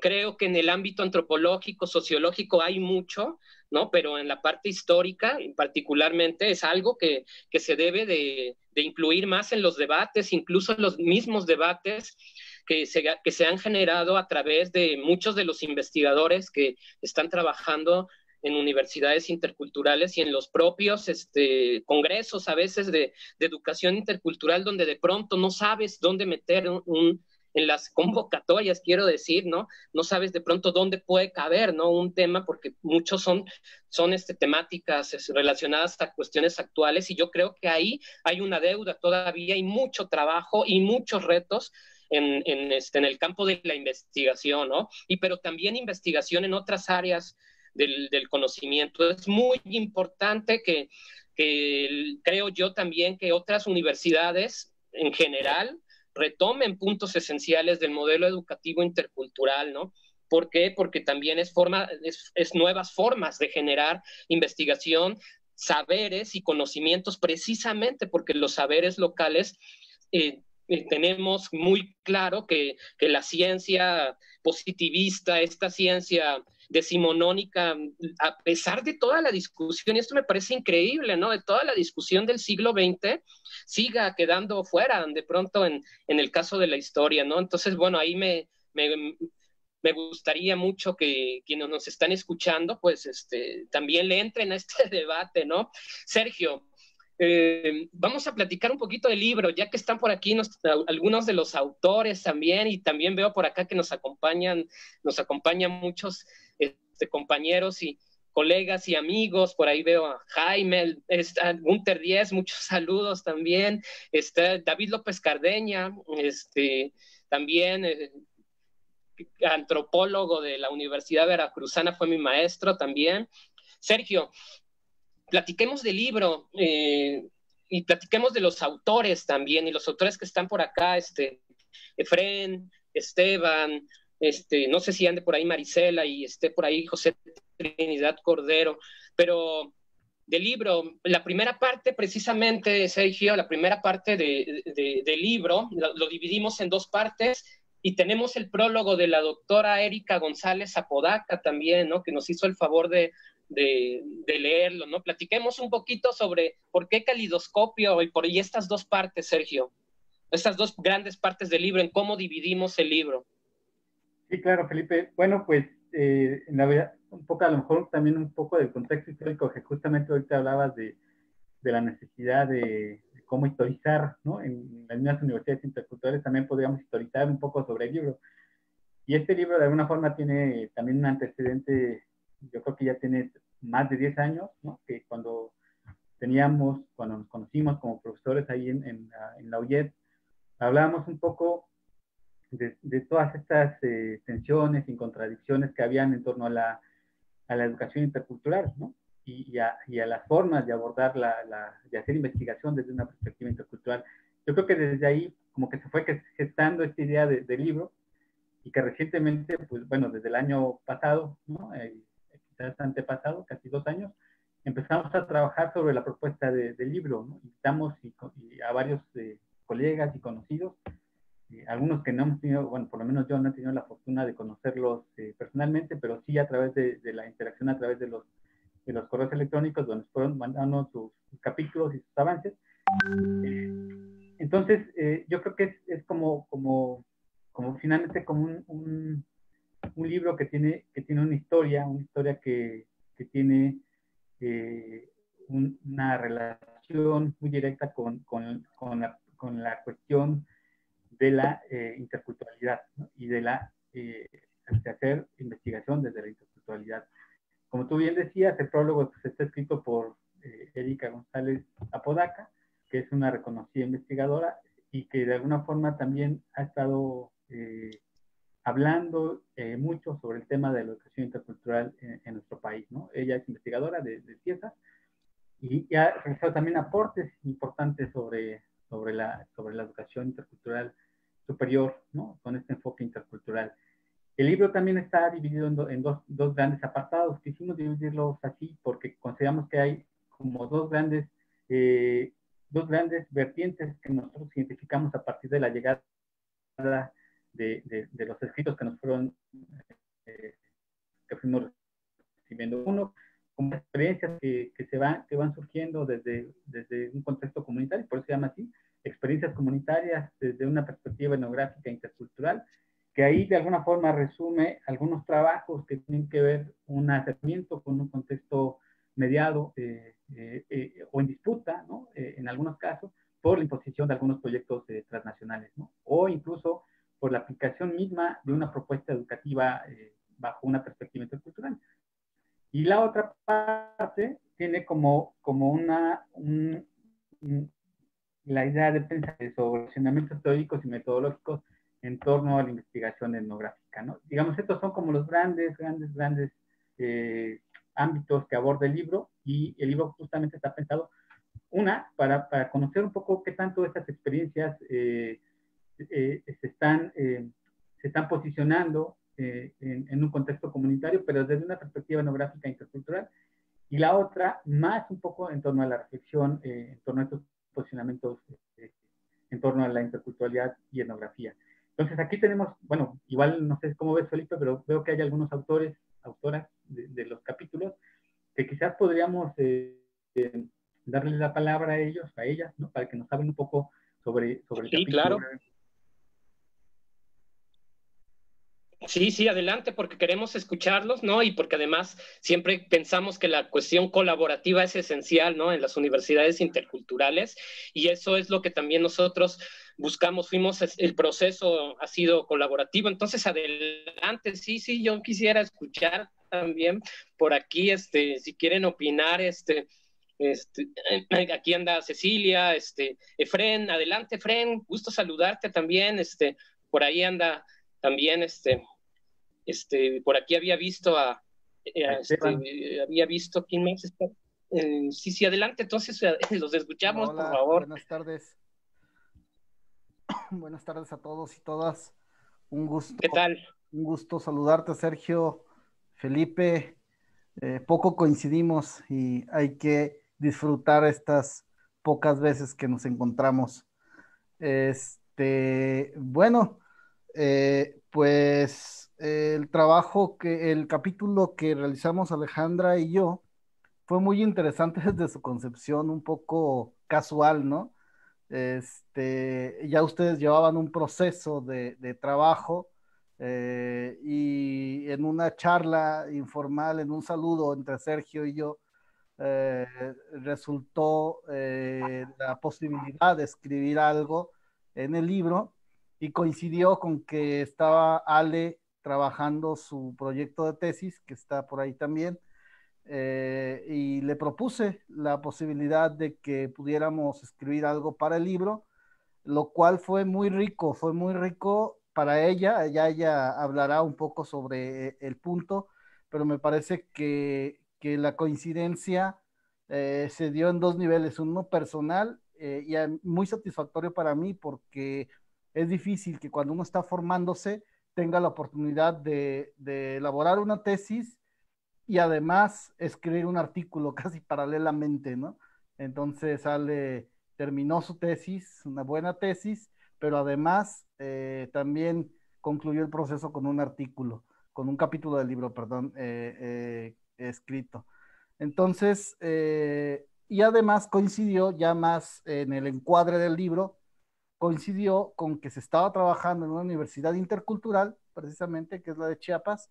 Creo que en el ámbito antropológico, sociológico hay mucho, ¿no? Pero en la parte histórica, particularmente, es algo que se debe de incluir más en los debates, incluso en los mismos debates que se han generado a través de muchos de los investigadores que están trabajando en universidades interculturales y en los propios congresos a veces de educación intercultural, donde de pronto no sabes dónde meter en las convocatorias, quiero decir, ¿no? No sabes de pronto dónde puede caber, ¿no?, un tema, porque muchos son temáticas relacionadas a cuestiones actuales, y yo creo que ahí hay una deuda todavía, hay mucho trabajo y muchos retos en el campo de la investigación, ¿no? Pero también investigación en otras áreas del conocimiento. Es muy importante que creo yo también que otras universidades en general retomen puntos esenciales del modelo educativo intercultural, ¿no? ¿Por qué? Porque también es nuevas formas de generar investigación, saberes y conocimientos, precisamente porque los saberes locales tenemos muy claro que la ciencia positivista, esta ciencia decimonónica, a pesar de toda la discusión, y esto me parece increíble, ¿no? De toda la discusión del siglo XX, siga quedando fuera de pronto en el caso de la historia, ¿no? Entonces, bueno, ahí me gustaría mucho que quienes nos están escuchando, pues también le entren a este debate, ¿no? Sergio, vamos a platicar un poquito del libro, ya que están por aquí algunos de los autores también, y también veo por acá que nos acompañan muchos compañeros y colegas y amigos. Por ahí veo a Jaime, está Gunter Díez, muchos saludos también, está David López Cardeña, también antropólogo de la Universidad Veracruzana, fue mi maestro también. Sergio, platiquemos del libro y platiquemos de los autores también, y los autores que están por acá, Efrén, Esteban, no sé si ande por ahí Marisela y esté por ahí José Trinidad Cordero, pero del libro, la primera parte precisamente, Sergio, la primera parte del libro, lo dividimos en dos partes, y tenemos el prólogo de la doctora Erika González Apodaca también, ¿no? Que nos hizo el favor de leerlo, ¿no? Platiquemos un poquito sobre por qué Calidoscopio y estas dos partes, Sergio, estas dos grandes partes del libro, en cómo dividimos el libro. Sí, claro, Felipe. Bueno, pues en la verdad, un poco, a lo mejor también un poco del contexto histórico, que justamente ahorita hablabas de la necesidad de cómo historizar, ¿no? En las mismas universidades interculturales también podríamos historizar un poco sobre el libro. Y este libro de alguna forma tiene también un antecedente, yo creo que ya tiene más de 10 años, ¿no? Que cuando nos conocimos como profesores ahí en la UYED, hablábamos un poco de todas estas tensiones y contradicciones que habían en torno a la educación intercultural, ¿no? Y a las formas de abordar de hacer investigación desde una perspectiva intercultural. Yo creo que desde ahí como que se fue gestando esta idea del libro, y que recientemente, pues bueno, desde el año pasado, ¿no? Quizás antepasado, casi 2 años, empezamos a trabajar sobre la propuesta del libro, ¿no? Invitamos y a varios colegas y conocidos, algunos que no hemos tenido, bueno, por lo menos yo no he tenido la fortuna de conocerlos personalmente, pero sí a través de la interacción, a través de los correos electrónicos, donde fueron mandando sus capítulos y sus avances. Entonces, yo creo que es como finalmente como un libro que tiene una historia que tiene una relación muy directa con la cuestión de la interculturalidad, ¿no? Y de hacer investigación desde la interculturalidad. Como tú bien decías, el prólogo pues, está escrito por Erika González Apodaca, que es una reconocida investigadora y que de alguna forma también ha estado hablando mucho sobre el tema de la educación intercultural en nuestro país, ¿no? Ella es investigadora de CIESAS y ha realizado también aportes importantes sobre la educación intercultural superior, ¿no? Con este enfoque intercultural. El libro también está dividido en dos grandes apartados. Quisimos dividirlos así porque consideramos que hay como dos grandes vertientes que nosotros identificamos a partir de la llegada de los escritos que nos fueron que fuimos recibiendo. Uno, como experiencias que van surgiendo desde un contexto comunitario, por eso se llama así, experiencias comunitarias desde una perspectiva etnográfica e intercultural, que ahí de alguna forma resume algunos trabajos que tienen que ver un acercamiento con un contexto mediado o en disputa, ¿no? En algunos casos, por la imposición de algunos proyectos transnacionales, ¿no? O incluso por la aplicación misma de una propuesta educativa bajo una perspectiva intercultural. Y la otra parte tiene como la idea de pensar sobre relacionamientos teóricos y metodológicos en torno a la investigación etnográfica, ¿no? Digamos, estos son como los grandes ámbitos que aborda el libro, y el libro justamente está pensado, para conocer un poco qué tanto estas experiencias se están posicionando en un contexto comunitario, pero desde una perspectiva etnográfica intercultural, y la otra más un poco en torno a la reflexión, en torno a estos posicionamientos en torno a la interculturalidad y etnografía. Entonces aquí tenemos, bueno, igual no sé cómo ves, Felipe, pero veo que hay algunos autores, autoras de los capítulos que quizás podríamos darles la palabra a ellos, a ellas, ¿no? Para que nos hablen un poco sobre el Sí, capítulo. claro. Sí, sí, adelante, porque queremos escucharlos, ¿no? Y porque además siempre pensamos que la cuestión colaborativa es esencial, ¿no? En las universidades interculturales, y eso es lo que también nosotros buscamos, el proceso ha sido colaborativo. Entonces, adelante, sí, sí, yo quisiera escuchar también por aquí, si quieren opinar, aquí anda Cecilia, Efren, adelante, Efren, gusto saludarte también, por ahí anda también, por aquí había visto había visto quién más está. Sí, sí, adelante, entonces los escuchamos, Hola, por favor. buenas tardes. Buenas tardes a todos y todas. Un gusto, ¿Qué tal? un gusto saludarte, Sergio, Felipe. Poco coincidimos y hay que disfrutar estas pocas veces que nos encontramos. Bueno, pues el capítulo que realizamos Alejandra y yo fue muy interesante desde su concepción, un poco casual, ¿no? Ya ustedes llevaban un proceso de trabajo y en una charla informal, en un saludo entre Sergio y yo, eh, resultó la posibilidad de escribir algo en el libro y coincidió con que estaba Ale trabajando su proyecto de tesis, que está por ahí también, y le propuse la posibilidad de que pudiéramos escribir algo para el libro, lo cual fue muy rico para ella. Ella hablará un poco sobre el punto, pero me parece que la coincidencia se dio en dos niveles, uno personal y muy satisfactorio para mí porque es difícil que cuando uno está formándose tenga la oportunidad de elaborar una tesis y además escribir un artículo casi paralelamente, ¿no? Entonces Ale terminó su tesis, una buena tesis, pero además también concluyó el proceso con un artículo, con un capítulo del libro, perdón, escrito. Entonces, y además coincidió ya más en el encuadre del libro, coincidió con que se estaba trabajando en una universidad intercultural, precisamente, que es la de Chiapas,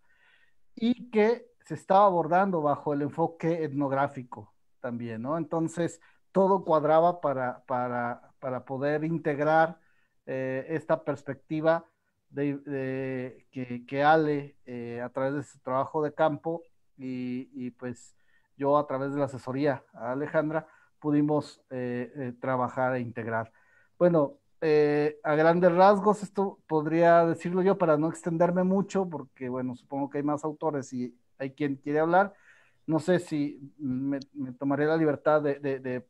y que se estaba abordando bajo el enfoque etnográfico también, ¿no? Entonces, todo cuadraba para poder integrar esta perspectiva que Ale, a través de su trabajo de campo y pues yo a través de la asesoría a Alejandra, pudimos trabajar e integrar. Bueno, a grandes rasgos, esto podría decirlo yo para no extenderme mucho, porque bueno, supongo que hay más autores y hay quien quiere hablar. No sé si me tomaré la libertad de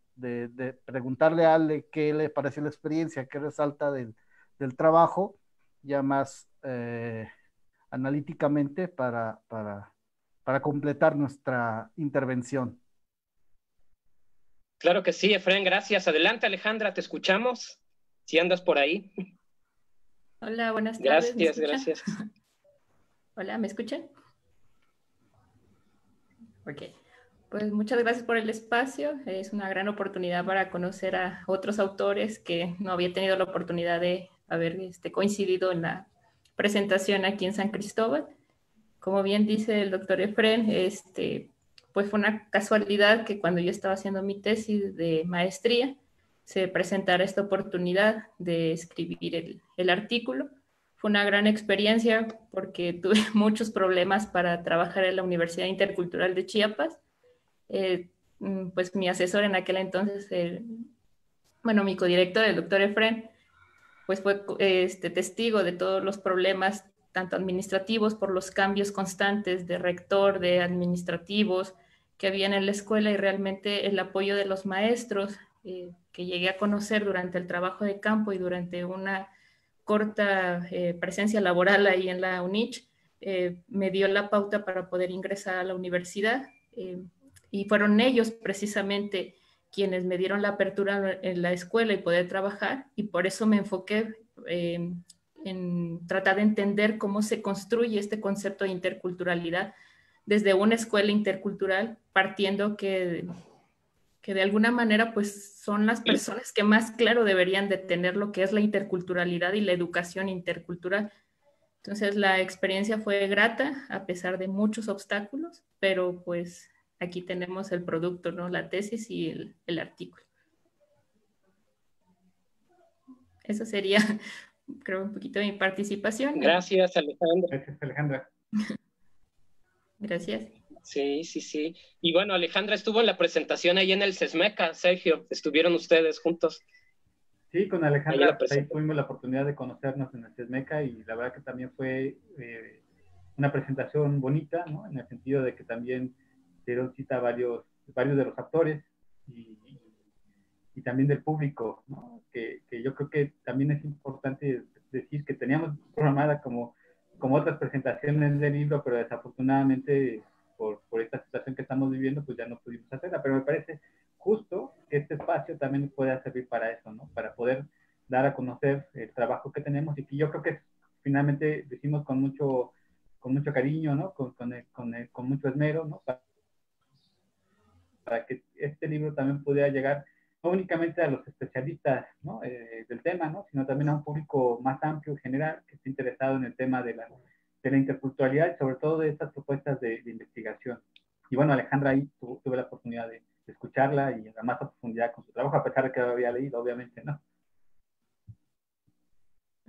preguntarle a Ale qué le pareció la experiencia, qué resalta del trabajo, ya más analíticamente para completar nuestra intervención. Claro que sí, Efren, gracias. Adelante, Alejandra, te escuchamos. Si andas por ahí. Hola, buenas tardes. Gracias, gracias. Hola, ¿me escuchan? Ok, pues muchas gracias por el espacio. Es una gran oportunidad para conocer a otros autores que no había tenido la oportunidad de haber coincidido en la presentación aquí en San Cristóbal. Como bien dice el doctor Efren, pues fue una casualidad que cuando yo estaba haciendo mi tesis de maestría, se presentara esta oportunidad de escribir el artículo. Fue una gran experiencia porque tuve muchos problemas para trabajar en la Universidad Intercultural de Chiapas. Pues mi asesor en aquel entonces, mi codirector, el doctor Efren, pues fue testigo de todos los problemas, tanto administrativos por los cambios constantes de rector, de administrativos que había en la escuela, y realmente el apoyo de los maestros que llegué a conocer durante el trabajo de campo y durante una corta presencia laboral ahí en la UNICH, me dio la pauta para poder ingresar a la universidad, y fueron ellos precisamente quienes me dieron la apertura en la escuela y poder trabajar, y por eso me enfoqué en tratar de entender cómo se construye este concepto de interculturalidad desde una escuela intercultural, partiendo que de alguna manera pues son las personas que más claro deberían de tener lo que es la interculturalidad y la educación intercultural. Entonces la experiencia fue grata a pesar de muchos obstáculos, pero pues aquí tenemos el producto, ¿no? La tesis y el artículo. Eso sería, creo, un poquito de mi participación. Gracias, Alejandra. Gracias, Alejandra. Gracias. Sí, sí, sí. Y bueno, Alejandra estuvo en la presentación ahí en el CESMECA, Sergio, estuvieron ustedes juntos. Sí, con Alejandra ahí tuvimos la oportunidad de conocernos en el CESMECA y la verdad que también fue una presentación bonita, ¿no? En el sentido de que también dieron cita varios de los actores y también del público, ¿no? Que yo creo que también es importante decir que teníamos programada como otras presentaciones del libro, pero desafortunadamente por esta situación que estamos viviendo, pues ya no pudimos hacerla, pero me parece justo que este espacio también pueda servir para eso, ¿no? Para poder dar a conocer el trabajo que tenemos y que yo creo que finalmente decimos con mucho cariño, ¿no? Con mucho esmero, ¿no? Para que este libro también pudiera llegar no únicamente a los especialistas, ¿no? Del tema, ¿no? Sino también a un público más amplio en general que esté interesado en el tema de la interculturalidad y sobre todo de estas propuestas de investigación. Y bueno, Alejandra ahí tuve la oportunidad de escucharla y además a profundidad con su trabajo, a pesar de que lo había leído, obviamente, ¿no?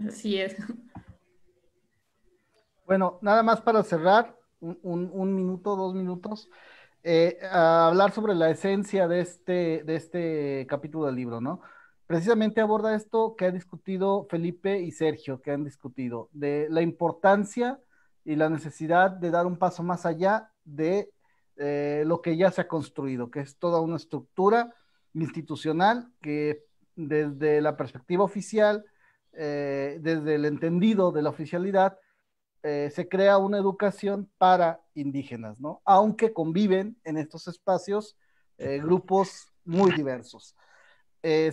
Así es. Bueno, nada más para cerrar, un minuto, 2 minutos, a hablar sobre la esencia de este capítulo del libro, ¿no? Precisamente aborda esto que han discutido Felipe y Sergio, que han discutido, de la importancia y la necesidad de dar un paso más allá de lo que ya se ha construido, que es toda una estructura institucional que desde la perspectiva oficial, desde el entendido de la oficialidad, se crea una educación para indígenas, ¿no? Aunque conviven en estos espacios grupos muy diversos. Lo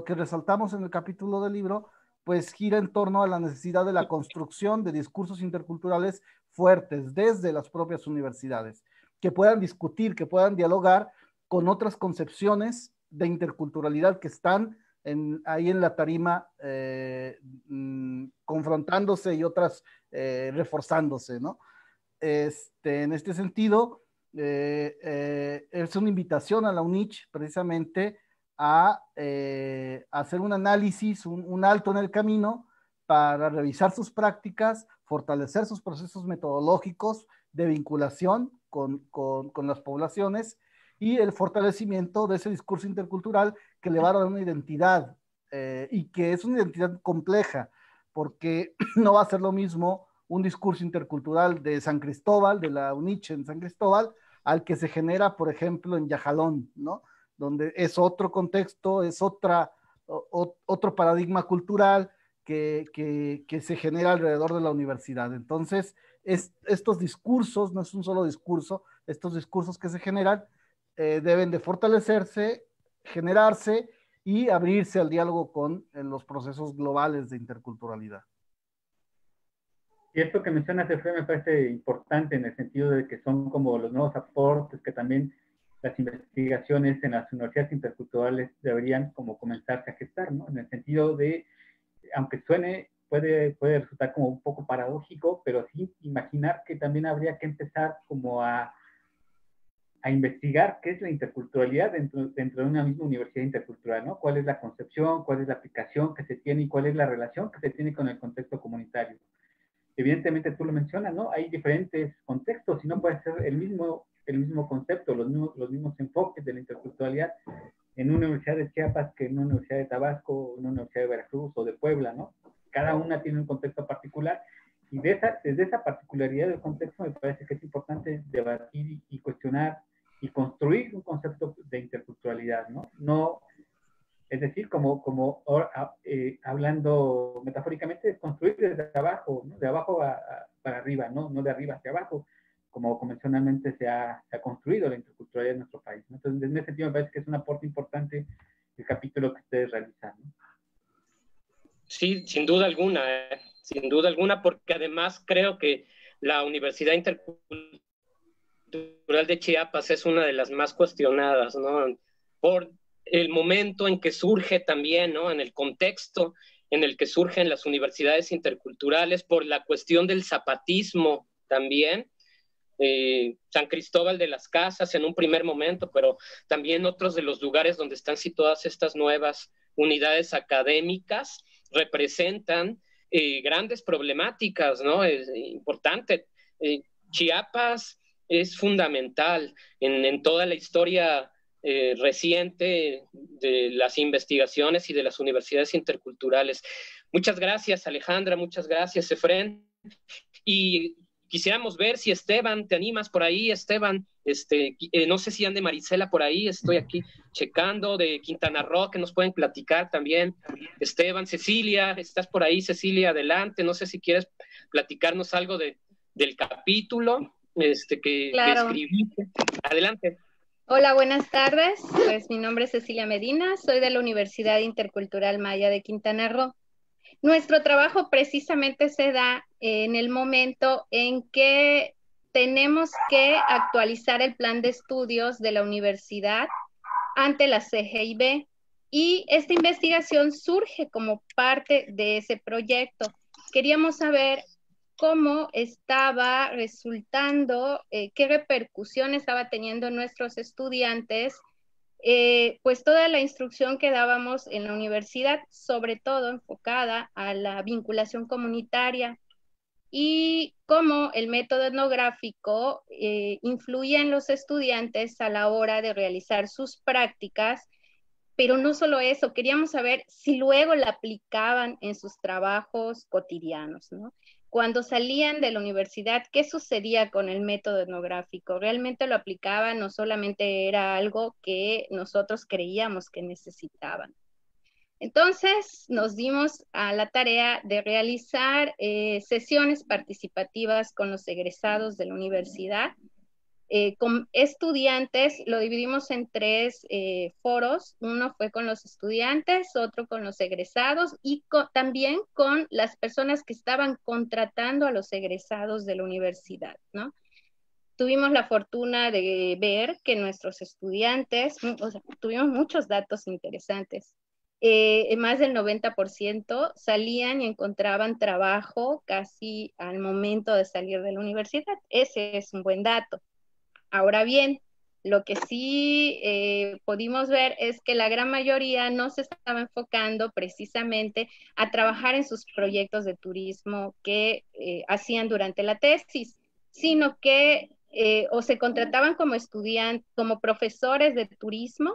que resaltamos en el capítulo del libro, pues gira en torno a la necesidad de la construcción de discursos interculturales fuertes desde las propias universidades, que puedan discutir, que puedan dialogar con otras concepciones de interculturalidad que están ahí en la tarima confrontándose y otras reforzándose, ¿no? En este sentido, es una invitación a la UNICH precisamente a hacer un análisis, un alto en el camino para revisar sus prácticas, fortalecer sus procesos metodológicos de vinculación con las poblaciones y el fortalecimiento de ese discurso intercultural que le va a dar una identidad y que es una identidad compleja, porque no va a ser lo mismo un discurso intercultural de San Cristóbal, de la UNICH en San Cristóbal, al que se genera, por ejemplo, en Yajalón, ¿no? Donde es otro contexto, es otro paradigma cultural que se genera alrededor de la universidad. Entonces, estos discursos, no es un solo discurso, estos discursos que se generan deben de fortalecerse, generarse y abrirse al diálogo con los procesos globales de interculturalidad. Y esto que mencionas, Efraín, me parece importante en el sentido de que son como los nuevos aportes que también las investigaciones en las universidades interculturales deberían como comenzarse a gestar, ¿no? En el sentido de, aunque suene, puede resultar como un poco paradójico, pero sí imaginar que también habría que empezar como a investigar qué es la interculturalidad dentro de una misma universidad intercultural, ¿no? ¿Cuál es la concepción, cuál es la aplicación que se tiene y cuál es la relación que se tiene con el contexto comunitario? Evidentemente tú lo mencionas, ¿no? Hay diferentes contextos y no puede ser el mismo concepto, los mismos enfoques de la interculturalidad en una universidad de Chiapas que en una universidad de Tabasco, en una universidad de Veracruz o de Puebla, ¿no? Cada una tiene un contexto particular y desde esa particularidad del contexto me parece que es importante debatir y cuestionar y construir un concepto de interculturalidad, ¿no? Es decir, hablando metafóricamente, construir desde abajo, ¿no? De abajo para arriba, ¿no? No de arriba hacia abajo, como convencionalmente se ha construido la interculturalidad interculturalidad de nuestro país, ¿no? Entonces, en ese sentido me parece que es un aporte importante el capítulo que ustedes realizan, ¿no? Sí, sin duda alguna, sin duda alguna, porque además creo que la Universidad Intercultural de Chiapas es una de las más cuestionadas, ¿no? Por el momento en que surge también, ¿no? En el contexto en el que surgen las universidades interculturales, por la cuestión del zapatismo también. San Cristóbal de las Casas en un primer momento, pero también otros de los lugares donde están situadas estas nuevas unidades académicas representan grandes problemáticas, ¿no? Es importante. Chiapas es fundamental en toda la historia reciente de las investigaciones y de las universidades interculturales. Muchas gracias, Alejandra, muchas gracias, Efrén. Y quisiéramos ver si Esteban, ¿te animas por ahí, Esteban? No sé si ande Marisela por ahí, estoy aquí checando, de Quintana Roo, que nos pueden platicar también. Esteban, Cecilia, ¿estás por ahí? Cecilia, adelante, no sé si quieres platicarnos algo del capítulo que Claro. escribiste. Adelante. Hola, buenas tardes. Pues mi nombre es Cecilia Medina, soy de la Universidad Intercultural Maya de Quintana Roo. Nuestro trabajo precisamente se da en el momento en que tenemos que actualizar el plan de estudios de la universidad ante la CGIB, y esta investigación surge como parte de ese proyecto. Queríamos saber cómo estaba resultando, qué repercusión estaba teniendo en nuestros estudiantes, pues toda la instrucción que dábamos en la universidad, sobre todo enfocada a la vinculación comunitaria, y cómo el método etnográfico influía en los estudiantes a la hora de realizar sus prácticas. Pero no solo eso, queríamos saber si luego la aplicaban en sus trabajos cotidianos, ¿no? Cuando salían de la universidad, ¿qué sucedía con el método etnográfico? ¿Realmente lo aplicaban o solamente era algo que nosotros creíamos que necesitaban? Entonces nos dimos a la tarea de realizar sesiones participativas con los egresados de la universidad. Con estudiantes lo dividimos en tres foros. Uno fue con los estudiantes, otro con los egresados y también con las personas que estaban contratando a los egresados de la universidad, ¿no? Tuvimos la fortuna de ver que nuestros estudiantes, o sea, tuvimos muchos datos interesantes. Más del 90% salían y encontraban trabajo casi al momento de salir de la universidad. Ese es un buen dato. Ahora bien, lo que sí pudimos ver es que la gran mayoría no se estaba enfocando precisamente a trabajar en sus proyectos de turismo que hacían durante la tesis, sino que o se contrataban como estudiantes, como profesores de turismo,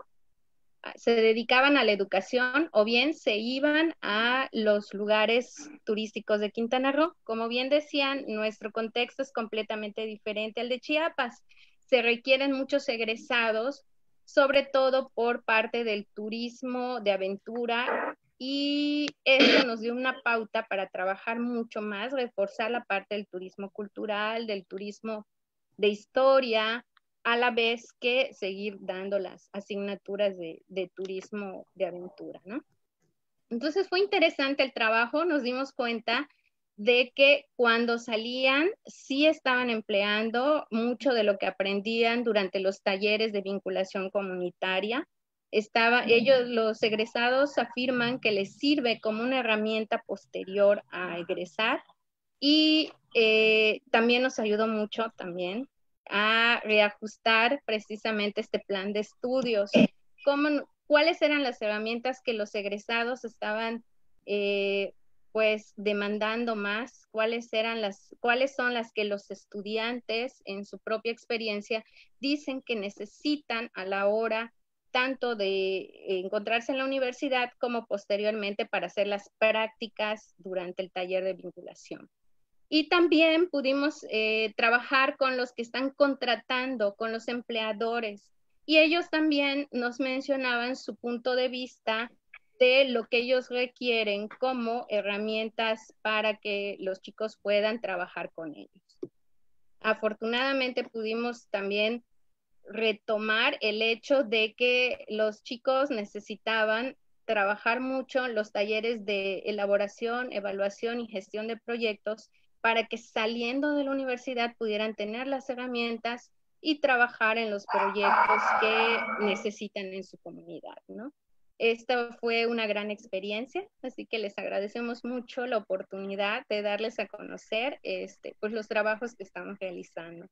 se dedicaban a la educación, o bien se iban a los lugares turísticos de Quintana Roo. Como bien decían, nuestro contexto es completamente diferente al de Chiapas. Se requieren muchos egresados, sobre todo por parte del turismo de aventura, y esto nos dio una pauta para trabajar mucho más, reforzar la parte del turismo cultural, del turismo de historia, a la vez que seguir dando las asignaturas de turismo de aventura, ¿no? Entonces fue interesante el trabajo, nos dimos cuenta de que cuando salían sí estaban empleando mucho de lo que aprendían durante los talleres de vinculación comunitaria. Ellos, los egresados, afirman que les sirve como una herramienta posterior a egresar, y también nos ayudó mucho también a reajustar precisamente este plan de estudios. ¿Cuáles eran las herramientas que los egresados estaban pues demandando más? ¿Cuáles son las que los estudiantes en su propia experiencia dicen que necesitan a la hora tanto de encontrarse en la universidad como posteriormente para hacer las prácticas durante el taller de vinculación? Y también pudimos trabajar con los que están contratando, con los empleadores, y ellos también nos mencionaban su punto de vista de lo que ellos requieren como herramientas para que los chicos puedan trabajar con ellos. Afortunadamente pudimos también retomar el hecho de que los chicos necesitaban trabajar mucho en los talleres de elaboración, evaluación y gestión de proyectos para que saliendo de la universidad pudieran tener las herramientas y trabajar en los proyectos que necesitan en su comunidad, ¿no? Esta fue una gran experiencia, así que les agradecemos mucho la oportunidad de darles a conocer pues los trabajos que estamos realizando.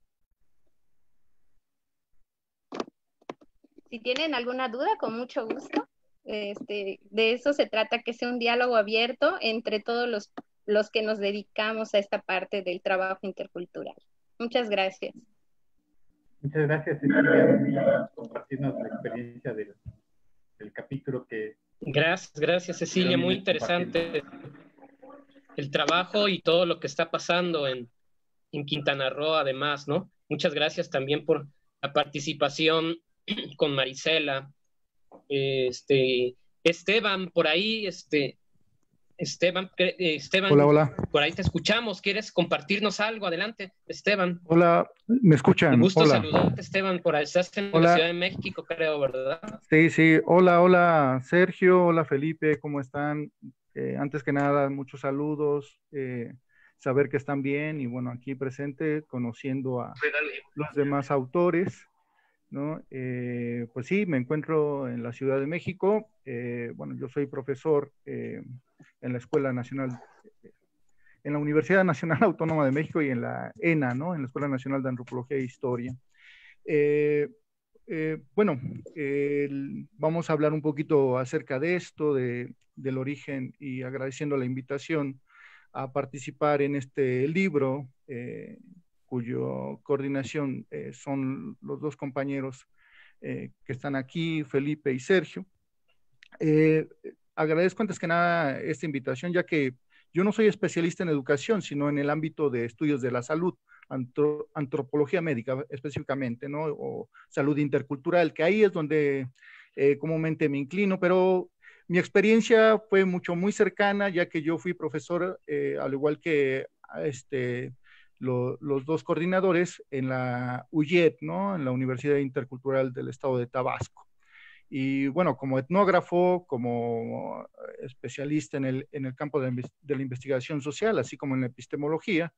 Si tienen alguna duda, con mucho gusto. De eso se trata, que sea un diálogo abierto entre todos los que nos dedicamos a esta parte del trabajo intercultural. Muchas gracias. Muchas gracias, Cecilia, por compartirnos la experiencia del capítulo que... Gracias, Cecilia. Muy interesante el trabajo y todo lo que está pasando en Quintana Roo, además, ¿no? Muchas gracias también por la participación con Marisela. Esteban, por ahí, Esteban, hola. Por ahí te escuchamos. ¿Quieres compartirnos algo? Adelante, Esteban. Hola, ¿me escuchan? Un gusto hola. Saludarte, Esteban. Por ahí estás en la Ciudad de México, creo, ¿verdad? Sí. Hola, Sergio. Hola, Felipe. ¿Cómo están? Antes que nada, muchos saludos. Saber que están bien y bueno, aquí presente, conociendo a los demás autores, ¿no? Pues sí, me encuentro en la Ciudad de México. Bueno, yo soy profesor en la Escuela Nacional, en la Universidad Nacional Autónoma de México y en la ENA, ¿no? En la Escuela Nacional de Antropología e Historia. Bueno, vamos a hablar un poquito acerca de esto, del origen, y agradeciendo la invitación a participar en este libro, cuyo coordinación son los dos compañeros que están aquí, Felipe y Sergio. Agradezco antes que nada esta invitación, ya que yo no soy especialista en educación, sino en el ámbito de estudios de la salud, antropología médica específicamente, ¿no? O salud intercultural, que ahí es donde comúnmente me inclino, pero mi experiencia fue muy cercana, ya que yo fui profesor, al igual que los dos coordinadores, en la UIET, ¿no? En la Universidad Intercultural del Estado de Tabasco. Y bueno, como etnógrafo, como especialista en el campo de la investigación social, así como en la epistemología,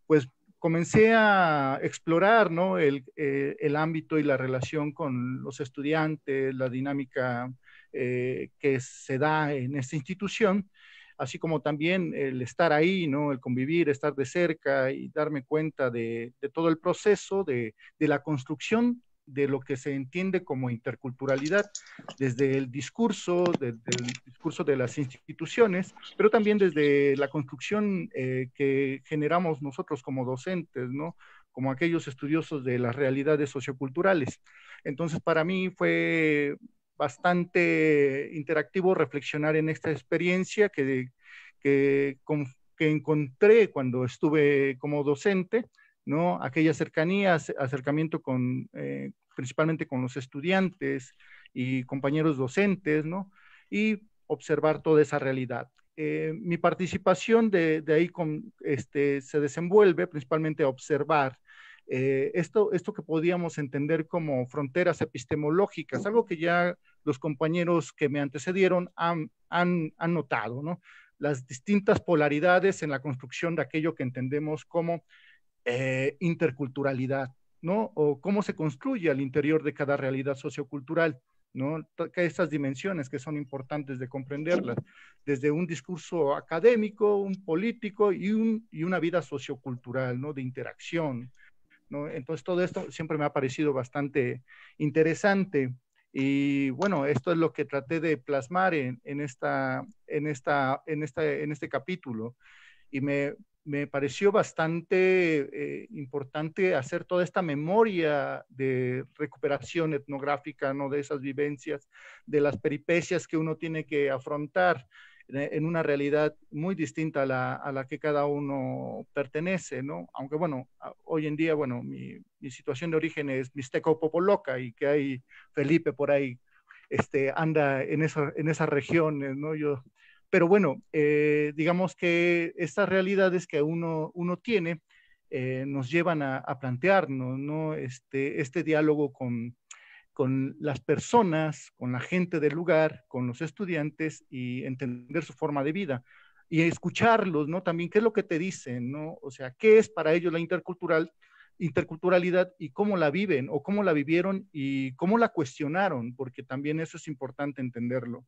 pues comencé a explorar, ¿no? el ámbito y la relación con los estudiantes, la dinámica que se da en esta institución, así como también el estar ahí, ¿no? El convivir, estar de cerca y darme cuenta de todo el proceso de la construcción de lo que se entiende como interculturalidad, desde el discurso, de las instituciones, pero también desde la construcción que generamos nosotros como docentes, ¿no? Como aquellos estudiosos de las realidades socioculturales. Entonces, para mí fue bastante interactivo reflexionar en esta experiencia que encontré cuando estuve como docente, ¿no? Aquella cercanía, acercamiento principalmente con los estudiantes y compañeros docentes, ¿no? Y observar toda esa realidad. Mi participación de ahí se desenvuelve principalmente a observar esto que podíamos entender como fronteras epistemológicas, algo que ya los compañeros que me antecedieron han notado, ¿no? Las distintas polaridades en la construcción de aquello que entendemos como interculturalidad, ¿no? O cómo se construye al interior de cada realidad sociocultural, ¿no? Estas dimensiones que son importantes de comprenderlas, desde un discurso académico, un político y una vida sociocultural, ¿no? De interacción, ¿no? Entonces todo esto siempre me ha parecido bastante interesante. Y bueno, esto es lo que traté de plasmar en este capítulo. Y me pareció bastante importante hacer toda esta memoria de recuperación etnográfica, ¿no? De esas vivencias, de las peripecias que uno tiene que afrontar en una realidad muy distinta a la que cada uno pertenece, ¿no? Aunque bueno, hoy en día, bueno, mi situación de origen es mixteco-popoloca, y que hay Felipe por ahí, anda en esas regiones, ¿no? Pero bueno, digamos que estas realidades que uno tiene nos llevan a plantearnos, ¿no? Este diálogo con las personas, con la gente del lugar, con los estudiantes y entender su forma de vida y escucharlos, ¿no? También, ¿qué es lo que te dicen, ¿no? O sea, ¿qué es para ellos la interculturalidad y cómo la viven o cómo la vivieron y cómo la cuestionaron? Porque también eso es importante entenderlo.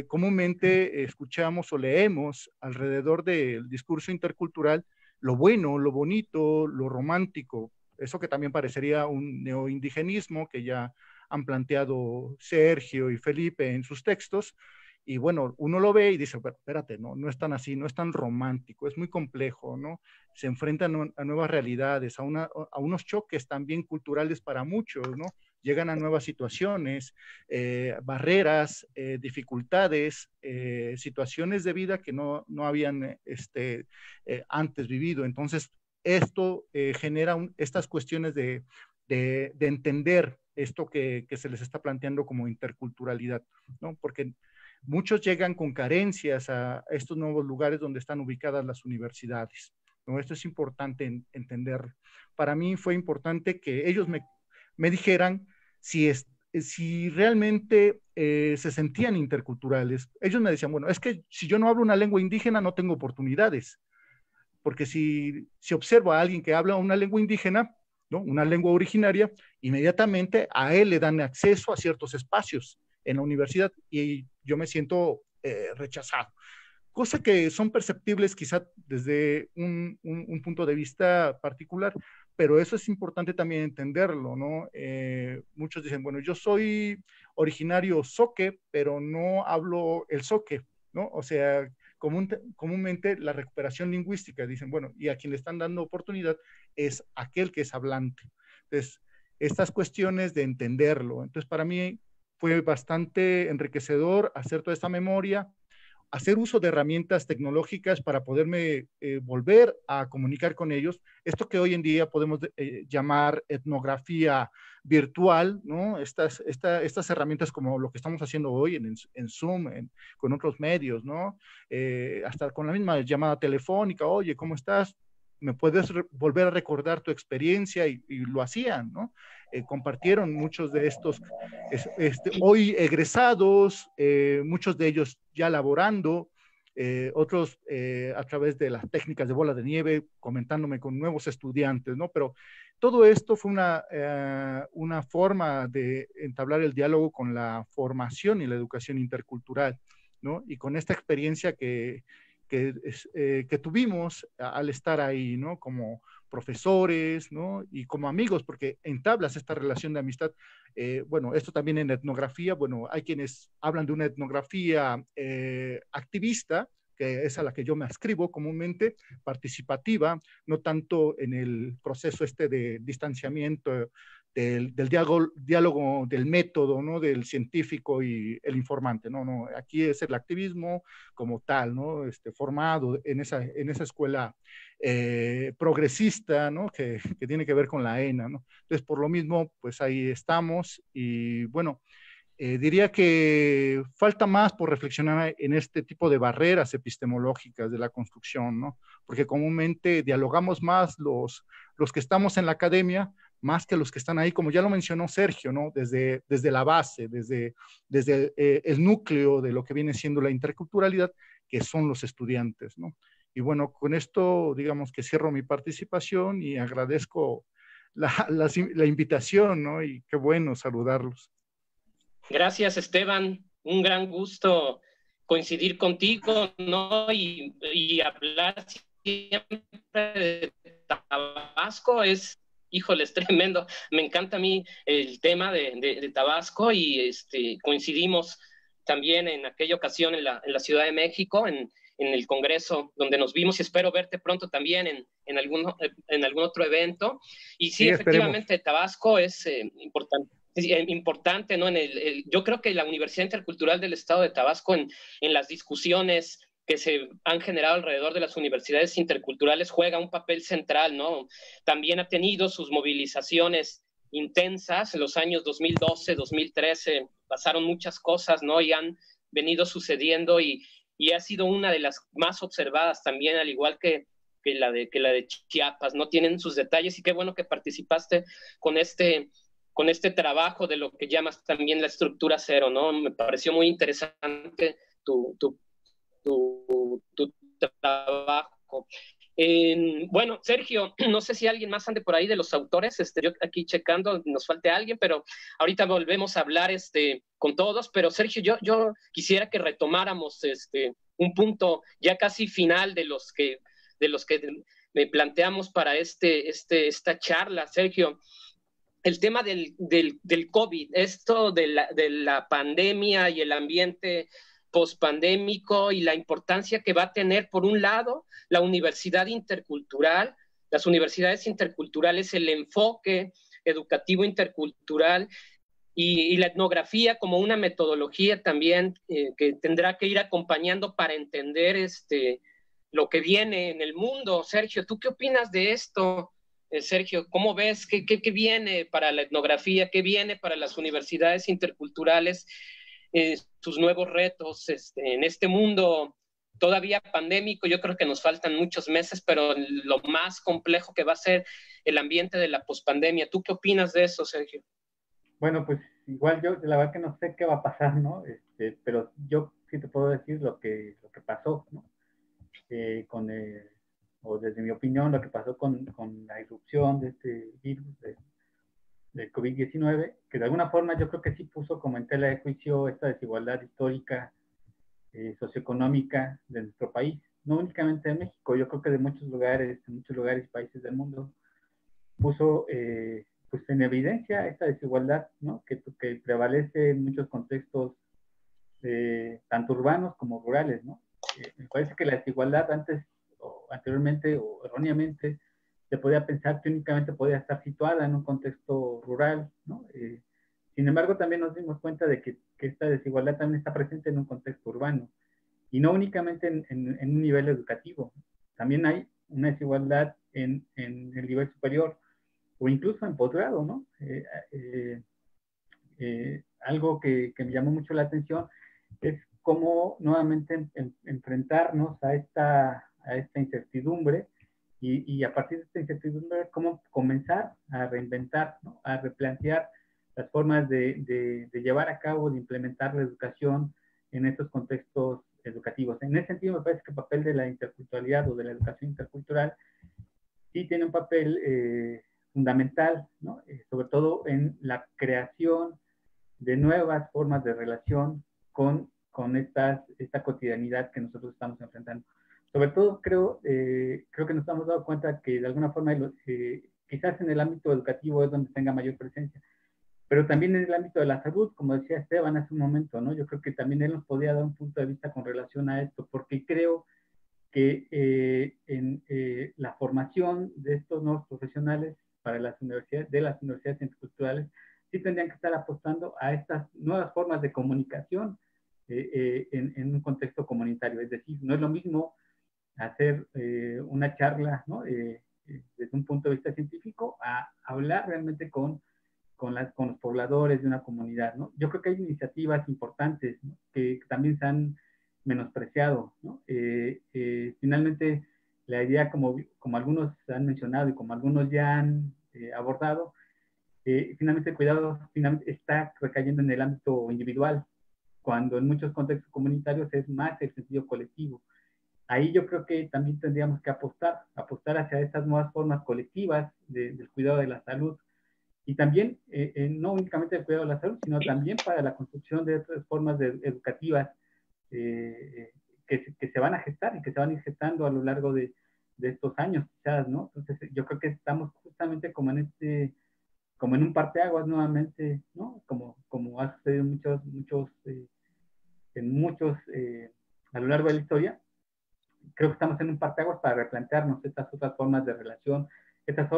Comúnmente escuchamos o leemos alrededor del discurso intercultural lo bueno, lo bonito, lo romántico, eso que también parecería un neoindigenismo que ya han planteado Sergio y Felipe en sus textos. Y bueno, uno lo ve y dice, pero espérate, no es tan así, no es tan romántico, es muy complejo, ¿no? Se enfrentan a nuevas realidades, a unos choques también culturales para muchos, ¿no? Llegan a nuevas situaciones, barreras, dificultades, situaciones de vida que no habían antes vivido. Entonces, esto genera estas cuestiones de entender esto que se les está planteando como interculturalidad, ¿no? Porque muchos llegan con carencias a estos nuevos lugares donde están ubicadas las universidades, ¿no? Esto es importante entenderlo. Para mí fue importante que ellos me dijeran si realmente se sentían interculturales. Ellos me decían, bueno, es que si yo no hablo una lengua indígena no tengo oportunidades, porque si observo a alguien que habla una lengua indígena, ¿no? Una lengua originaria, inmediatamente a él le dan acceso a ciertos espacios en la universidad y yo me siento rechazado. Cosa que son perceptibles quizá desde un punto de vista particular, pero eso es importante también entenderlo, ¿no? Muchos dicen, bueno, yo soy originario zoque, pero no hablo el zoque, ¿no? O sea, comúnmente la recuperación lingüística, dicen, bueno, y a quien le están dando oportunidad es aquel que es hablante. Entonces, estas cuestiones de entenderlo. Entonces, para mí fue bastante enriquecedor hacer toda esta memoria, hacer uso de herramientas tecnológicas para poderme volver a comunicar con ellos. Esto que hoy en día podemos llamar etnografía virtual, ¿no? Estas herramientas como lo que estamos haciendo hoy en Zoom, con otros medios, ¿no? Hasta con la misma llamada telefónica, oye, ¿cómo estás? ¿Me puedes volver a recordar tu experiencia? Y lo hacían, ¿no? Compartieron muchos de estos hoy egresados, muchos de ellos ya laborando, otros a través de las técnicas de bola de nieve, comentándome con nuevos estudiantes, ¿no? Pero todo esto fue una forma de entablar el diálogo con la formación y la educación intercultural, ¿no? Y con esta experiencia que tuvimos al estar ahí, ¿no? Como profesores, ¿no? Y como amigos, porque entablas esta relación de amistad. Bueno, esto también en etnografía, bueno, hay quienes hablan de una etnografía activista, que es a la que yo me adscribo comúnmente, participativa, no tanto en el proceso de distanciamiento del diálogo del método, ¿no? Del científico y el informante, no, aquí es el activismo como tal, ¿no? Formado en esa escuela progresista, ¿no? Que tiene que ver con la ENA, ¿no? Entonces, por lo mismo, pues ahí estamos y bueno, diría que falta más por reflexionar en este tipo de barreras epistemológicas de la construcción, ¿no? Porque comúnmente dialogamos más los que estamos en la academia, más que los que están ahí, como ya lo mencionó Sergio, ¿no? Desde la base, desde el núcleo de lo que viene siendo la interculturalidad, que son los estudiantes, ¿no? Y bueno, con esto, digamos que cierro mi participación y agradezco la invitación, ¿no? Y qué bueno saludarlos. Gracias, Esteban. Un gran gusto coincidir contigo, ¿no? Y hablar siempre de Tabasco es, híjole, es tremendo. Me encanta a mí el tema de Tabasco y coincidimos también en aquella ocasión en la Ciudad de México, en el Congreso, donde nos vimos y espero verte pronto también en algún otro evento. Y sí, efectivamente, Tabasco es importante, ¿no? Yo creo que la Universidad Intercultural del Estado de Tabasco en las discusiones que se han generado alrededor de las universidades interculturales juega un papel central, ¿no? También ha tenido sus movilizaciones intensas en los años 2012, 2013, pasaron muchas cosas, ¿no? Y han venido sucediendo y ha sido una de las más observadas también, al igual que que la de Chiapas, ¿no? Tienen sus detalles y qué bueno que participaste con este trabajo de lo que llamas también la estructura cero, ¿no? Me pareció muy interesante tu trabajo. Bueno, Sergio, no sé si alguien más ande por ahí de los autores, yo aquí checando, nos falte alguien, pero ahorita volvemos a hablar con todos, pero Sergio, yo quisiera que retomáramos un punto ya casi final de los que me planteamos para esta charla, Sergio. El tema del COVID, esto de la pandemia y el ambiente pospandémico y la importancia que va a tener, por un lado, la universidad intercultural, las universidades interculturales, el enfoque educativo intercultural y la etnografía como una metodología también que tendrá que ir acompañando para entender lo que viene en el mundo. Sergio, ¿tú qué opinas de esto? Sergio, ¿cómo ves? ¿Qué viene para la etnografía? ¿Qué viene para las universidades interculturales? Sus nuevos retos en este mundo todavía pandémico. Yo creo que nos faltan muchos meses, pero lo más complejo que va a ser el ambiente de la pospandemia. ¿Tú qué opinas de eso, Sergio? Bueno, pues igual yo, la verdad que no sé qué va a pasar, ¿no? Pero yo sí te puedo decir lo que pasó, ¿no? O desde mi opinión, lo que pasó con la irrupción de este virus del COVID-19, que de alguna forma yo creo que sí puso como en tela de juicio esta desigualdad histórica, socioeconómica de nuestro país, no únicamente de México, yo creo que de muchos lugares y países del mundo, puso pues en evidencia esta desigualdad, ¿no? que prevalece en muchos contextos, tanto urbanos como rurales, ¿no? Me parece que la desigualdad anteriormente o erróneamente se podía pensar que únicamente podía estar situada en un contexto rural, ¿no? Sin embargo, también nos dimos cuenta de que esta desigualdad también está presente en un contexto urbano y no únicamente en un nivel educativo. También hay una desigualdad en el nivel superior o incluso en posgrado, ¿no? Algo que me llamó mucho la atención es cómo nuevamente enfrentarnos a esta incertidumbre y a partir de esta incertidumbre, cómo comenzar a reinventar, ¿no? A replantear las formas de llevar a cabo, de implementar la educación en estos contextos educativos. En ese sentido, me parece que el papel de la interculturalidad o de la educación intercultural sí tiene un papel fundamental, ¿no? Sobre todo en la creación de nuevas formas de relación con esta cotidianidad que nosotros estamos enfrentando. Sobre todo creo que nos estamos dando cuenta que de alguna forma quizás en el ámbito educativo es donde tenga mayor presencia, pero también en el ámbito de la salud, como decía Esteban hace un momento, ¿no? Yo creo que también él nos podía dar un punto de vista con relación a esto, porque creo que en la formación de estos nuevos profesionales para las universidades interculturales sí tendrían que estar apostando a estas nuevas formas de comunicación en un contexto comunitario. Es decir, no es lo mismo hacer una charla, ¿no? Desde un punto de vista científico a hablar realmente con los pobladores de una comunidad, ¿no? Yo creo que hay iniciativas importantes, ¿no? que también se han menospreciado, ¿no? Finalmente, la idea, como algunos han mencionado y como algunos ya han abordado, finalmente el cuidado está recayendo en el ámbito individual, cuando en muchos contextos comunitarios es más el sentido colectivo. Ahí yo creo que también tendríamos que apostar hacia estas nuevas formas colectivas del cuidado de la salud, y también no únicamente el cuidado de la salud, sino también para la construcción de otras formas educativas que se van a gestar y que se van a ir gestando a lo largo de estos años quizás, ¿no? Entonces yo creo que estamos justamente como en un parteaguas nuevamente, ¿no? Como ha sucedido a lo largo de la historia. Creo que estamos en un parteaguas para replantearnos estas otras formas de relación, estas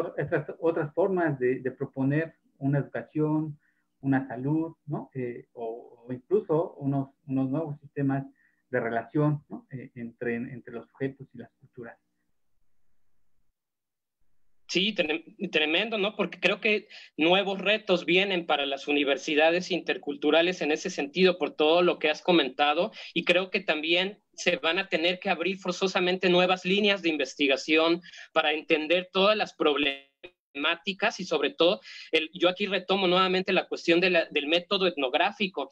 otras formas de proponer una educación, una salud, ¿no? O incluso unos nuevos sistemas de relación, ¿no? entre los sujetos y las culturas. Sí, tremendo, ¿no? Porque creo que nuevos retos vienen para las universidades interculturales en ese sentido, por todo lo que has comentado, y creo que también se van a tener que abrir forzosamente nuevas líneas de investigación para entender todas las problemáticas y sobre todo, yo aquí retomo nuevamente la cuestión del método etnográfico.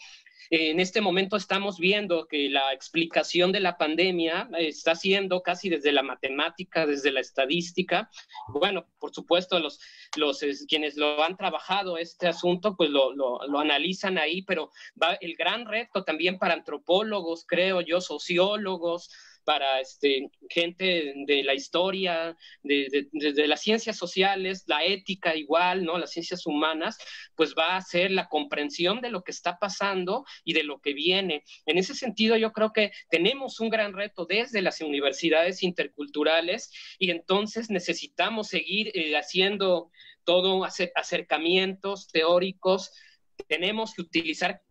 En este momento estamos viendo que la explicación de la pandemia está siendo casi desde la matemática, desde la estadística. Bueno, por supuesto, quienes lo han trabajado este asunto, pues lo analizan ahí, pero va el gran reto también para antropólogos, creo yo, sociólogos, para gente de la historia, de las ciencias sociales, la ética igual, ¿no? Las ciencias humanas, pues va a ser la comprensión de lo que está pasando y de lo que viene. En ese sentido, yo creo que tenemos un gran reto desde las universidades interculturales y entonces necesitamos seguir haciendo todo acercamientos teóricos. Tenemos que utilizar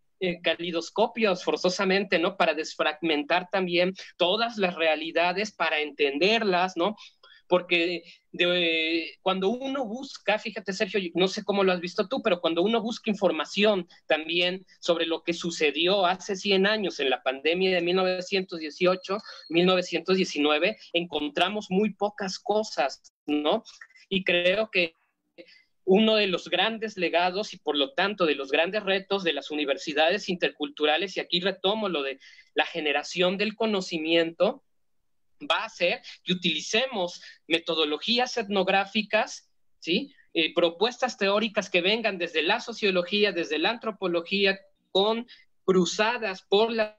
calidoscopios forzosamente, ¿no? Para desfragmentar también todas las realidades, para entenderlas, ¿no? Porque cuando uno busca, fíjate Sergio, no sé cómo lo has visto tú, pero cuando uno busca información también sobre lo que sucedió hace 100 años en la pandemia de 1918, 1919, encontramos muy pocas cosas, ¿no? Y creo que uno de los grandes legados y por lo tanto de los grandes retos de las universidades interculturales, y aquí retomo lo de la generación del conocimiento, va a ser que utilicemos metodologías etnográficas, ¿sí? Propuestas teóricas que vengan desde la sociología, desde la antropología, cruzadas por la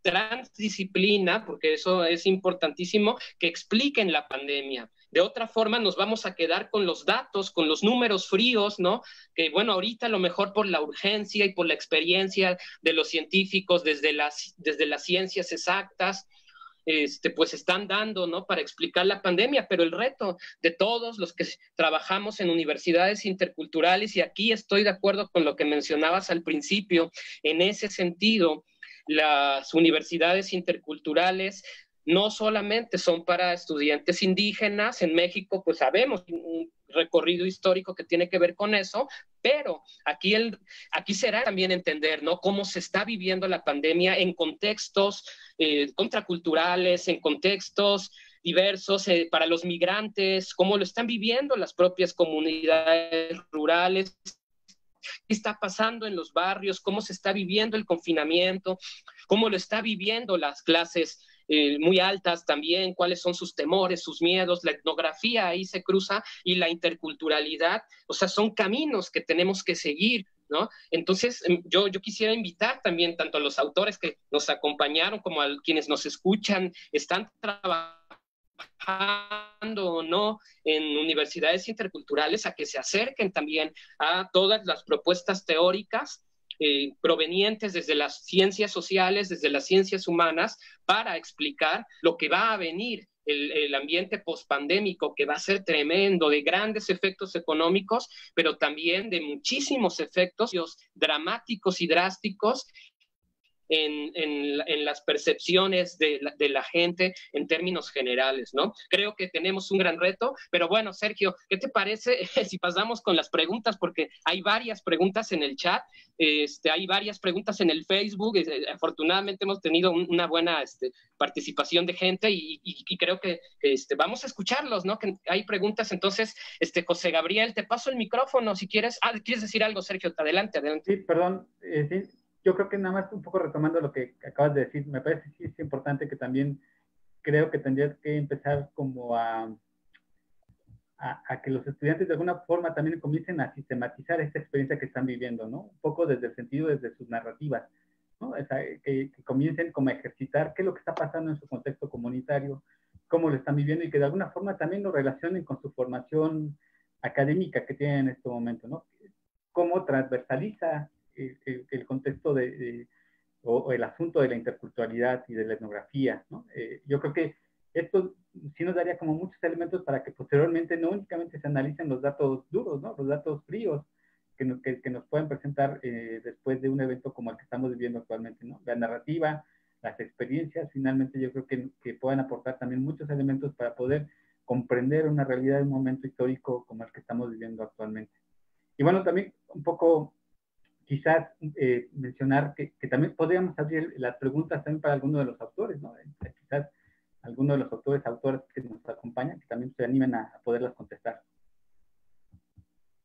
transdisciplina, porque eso es importantísimo, que expliquen la pandemia. De otra forma nos vamos a quedar con los datos, con los números fríos, ¿no? Que bueno, ahorita a lo mejor por la urgencia y por la experiencia de los científicos desde las ciencias exactas, pues están dando, ¿no? Para explicar la pandemia, pero el reto de todos los que trabajamos en universidades interculturales, y aquí estoy de acuerdo con lo que mencionabas al principio, en ese sentido, las universidades interculturales no solamente son para estudiantes indígenas. En México, pues sabemos un recorrido histórico que tiene que ver con eso, pero aquí será también entender, ¿no? Cómo se está viviendo la pandemia en contextos contraculturales, en contextos diversos, para los migrantes, cómo lo están viviendo las propias comunidades rurales, qué está pasando en los barrios, cómo se está viviendo el confinamiento, cómo lo está viviendo las clases muy altas también, cuáles son sus temores, sus miedos. La etnografía ahí se cruza y la interculturalidad, o sea, son caminos que tenemos que seguir, ¿no? Entonces, yo quisiera invitar también tanto a los autores que nos acompañaron como a quienes nos escuchan, están trabajando o no en universidades interculturales, a que se acerquen también a todas las propuestas teóricas provenientes desde las ciencias sociales, desde las ciencias humanas, para explicar lo que va a venir, el ambiente pospandémico, que va a ser tremendo, de grandes efectos económicos, pero también de muchísimos efectos dramáticos y drásticos en las percepciones de la gente en términos generales, ¿no? Creo que tenemos un gran reto, pero bueno, Sergio, ¿qué te parece si pasamos con las preguntas? Porque hay varias preguntas en el chat, hay varias preguntas en el Facebook, afortunadamente hemos tenido una buena participación de gente y creo que vamos a escucharlos, ¿no? Que hay preguntas. Entonces, José Gabriel, te paso el micrófono si quieres. ¿Quieres decir algo, Sergio? Adelante, adelante. Sí, perdón, sí. Yo creo que nada más un poco retomando lo que acabas de decir, me parece que sí es importante que también creo que tendrías que empezar como a que los estudiantes de alguna forma también comiencen a sistematizar esta experiencia que están viviendo, ¿no? Un poco desde el sentido, desde sus narrativas, ¿no? O sea, que comiencen como a ejercitar qué es lo que está pasando en su contexto comunitario, cómo lo están viviendo y que de alguna forma también lo relacionen con su formación académica que tienen en este momento, ¿no? Cómo transversaliza el contexto o el asunto de la interculturalidad y de la etnografía, ¿no? Yo creo que esto sí nos daría como muchos elementos para que posteriormente no únicamente se analicen los datos duros, ¿no? Los datos fríos que nos pueden presentar después de un evento como el que estamos viviendo actualmente, ¿no? La narrativa, las experiencias, finalmente yo creo que puedan aportar también muchos elementos para poder comprender una realidad de un momento histórico como el que estamos viviendo actualmente. Y bueno, también un poco quizás mencionar que también podríamos abrir las preguntas también para algunos de los autores, ¿no? Quizás algunos de los autores que nos acompañan, que también se animen a poderlas contestar.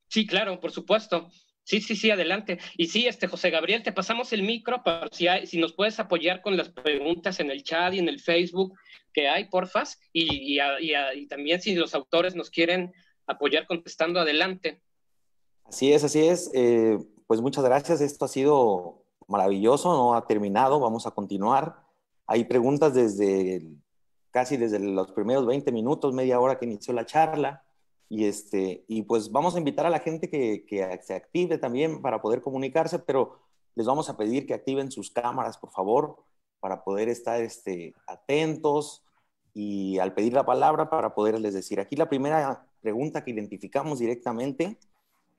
Sí, claro, por supuesto. Sí, adelante. Y sí, José Gabriel, te pasamos el micro para si nos puedes apoyar con las preguntas en el chat y en el Facebook que hay, porfas, y también si los autores nos quieren apoyar contestando, adelante. Así es. Pues muchas gracias. Esto ha sido maravilloso, no ha terminado, vamos a continuar. Hay preguntas casi desde los primeros 20 minutos, media hora que inició la charla. Y pues vamos a invitar a la gente que se active también para poder comunicarse, pero les vamos a pedir que activen sus cámaras, por favor, para poder estar atentos y al pedir la palabra para poderles decir. Aquí la primera pregunta que identificamos directamente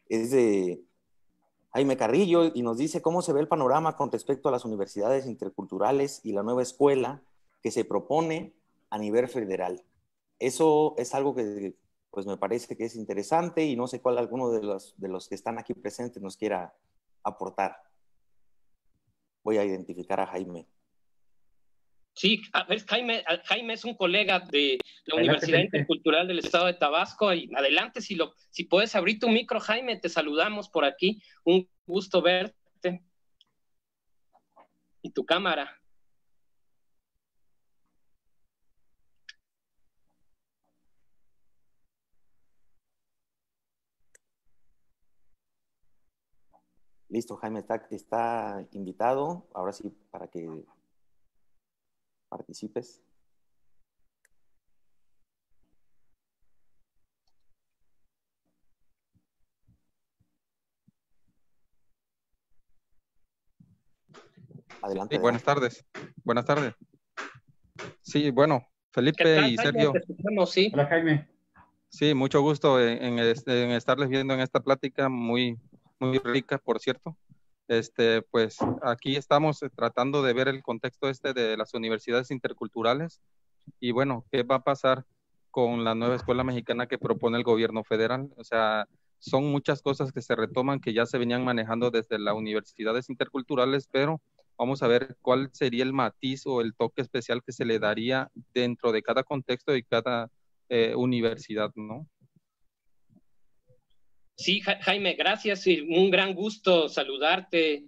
es de Jaime Carrillo y nos dice cómo se ve el panorama con respecto a las universidades interculturales y la nueva escuela que se propone a nivel federal. Eso es algo que pues me parece que es interesante y no sé cuál alguno de los que están aquí presentes nos quiera aportar. Voy a identificar a Jaime. Sí, a ver, Jaime es un colega de la Universidad Intercultural del Estado de Tabasco. Y adelante, si puedes abrir tu micro, Jaime, te saludamos por aquí. Un gusto verte. Y tu cámara. Listo, Jaime, está invitado. Ahora sí, para que participes. Adelante. Sí, buenas tardes. Buenas tardes. Sí, bueno, Felipe y Sergio. Sí. Hola, Jaime. Sí, mucho gusto en estarles viendo en esta plática muy rica, por cierto. Pues aquí estamos tratando de ver el contexto de las universidades interculturales y bueno, ¿qué va a pasar con la nueva escuela mexicana que propone el gobierno federal? O sea, son muchas cosas que se retoman que ya se venían manejando desde las universidades interculturales, pero vamos a ver cuál sería el matiz o el toque especial que se le daría dentro de cada contexto y cada universidad, ¿no? Sí, Jaime, gracias y un gran gusto saludarte.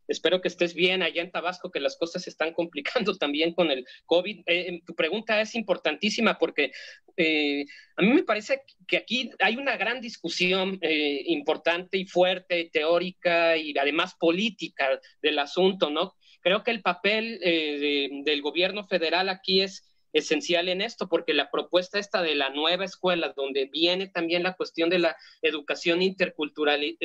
Espero que estés bien allá en Tabasco, que las cosas se están complicando también con el COVID. Tu pregunta es importantísima porque a mí me parece que aquí hay una gran discusión importante y fuerte, teórica y además política del asunto, ¿no? Creo que el papel del gobierno federal aquí es esencial en esto, porque la propuesta esta de la nueva escuela, donde viene también la cuestión de la educación intercultural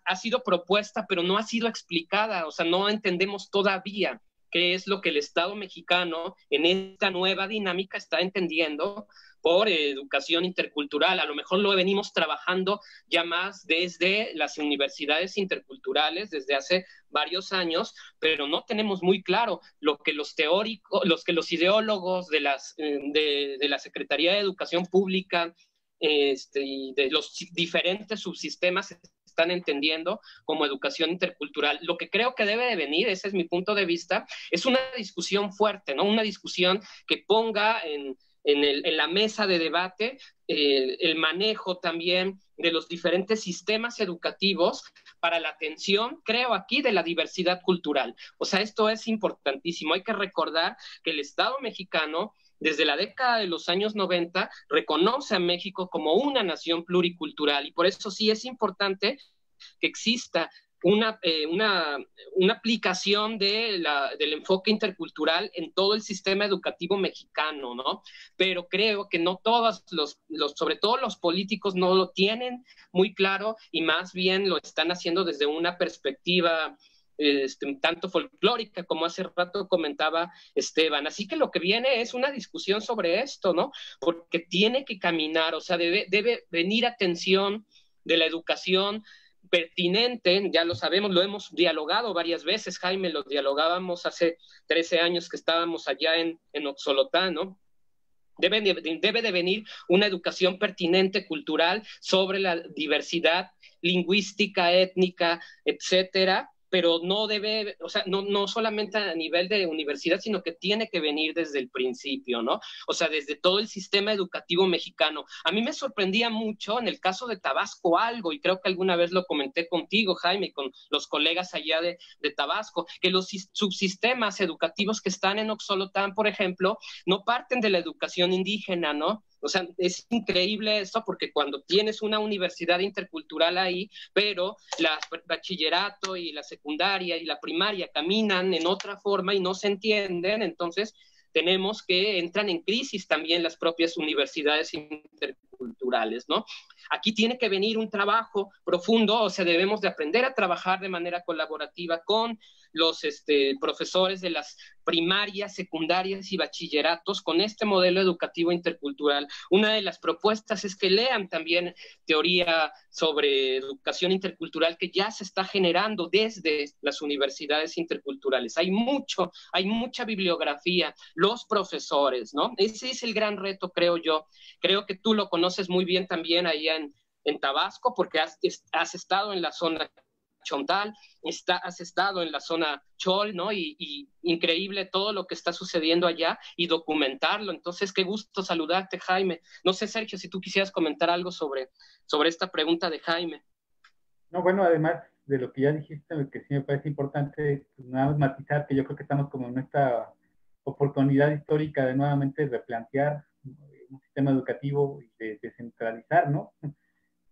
ha sido propuesta, pero no ha sido explicada, o sea, no entendemos todavía qué es lo que el Estado mexicano en esta nueva dinámica está entendiendo por educación intercultural. A lo mejor lo venimos trabajando ya más desde las universidades interculturales desde hace varios años, pero no tenemos muy claro lo que los ideólogos de la Secretaría de Educación Pública y de los diferentes subsistemas están entendiendo como educación intercultural. Lo que creo que debe de venir, ese es mi punto de vista, es una discusión fuerte, ¿no? Una discusión que ponga en la mesa de debate el manejo también de los diferentes sistemas educativos para la atención, creo aquí, de la diversidad cultural. O sea, esto es importantísimo. Hay que recordar que el Estado mexicano desde la década de los años 90 reconoce a México como una nación pluricultural y por eso sí es importante que exista una aplicación del enfoque intercultural en todo el sistema educativo mexicano, ¿no? Pero creo que no todos sobre todo los políticos no lo tienen muy claro y más bien lo están haciendo desde una perspectiva tanto folclórica como hace rato comentaba Esteban. Así que lo que viene es una discusión sobre esto, ¿no? Porque tiene que caminar, o sea, debe venir atención de la educación pertinente, ya lo sabemos, lo hemos dialogado varias veces, Jaime, lo dialogábamos hace 13 años que estábamos allá en Oxolotá, ¿no? Debe de venir una educación pertinente, cultural, sobre la diversidad lingüística, étnica, etcétera, pero no debe, o sea, no solamente a nivel de universidad, sino que tiene que venir desde el principio, ¿no? O sea, desde todo el sistema educativo mexicano. A mí me sorprendía mucho en el caso de Tabasco algo, y creo que alguna vez lo comenté contigo, Jaime, y con los colegas allá de Tabasco, que los subsistemas educativos que están en Oxolotán, por ejemplo, no parten de la educación indígena, ¿no? O sea, es increíble esto porque cuando tienes una universidad intercultural ahí, pero la bachillerato y la secundaria y la primaria caminan en otra forma y no se entienden, entonces tenemos que entran en crisis también las propias universidades interculturales, ¿no? Aquí tiene que venir un trabajo profundo, o sea, debemos de aprender a trabajar de manera colaborativa con los profesores de las primarias, secundarias y bachilleratos con este modelo educativo intercultural. Una de las propuestas es que lean también teoría sobre educación intercultural que ya se está generando desde las universidades interculturales. Hay mucha bibliografía, los profesores, ¿no? Ese es el gran reto, creo yo. Creo que tú lo conoces muy bien también allá en Tabasco porque has estado en la zona Chontal, has estado en la zona Chol, ¿no? Y increíble todo lo que está sucediendo allá y documentarlo. Entonces, qué gusto saludarte, Jaime. No sé, Sergio, si tú quisieras comentar algo sobre esta pregunta de Jaime. No, bueno, además de lo que ya dijiste, lo que sí me parece importante, pues, nada más matizar que yo creo que estamos como en esta oportunidad histórica de nuevamente replantear un sistema educativo y de descentralizar, ¿no?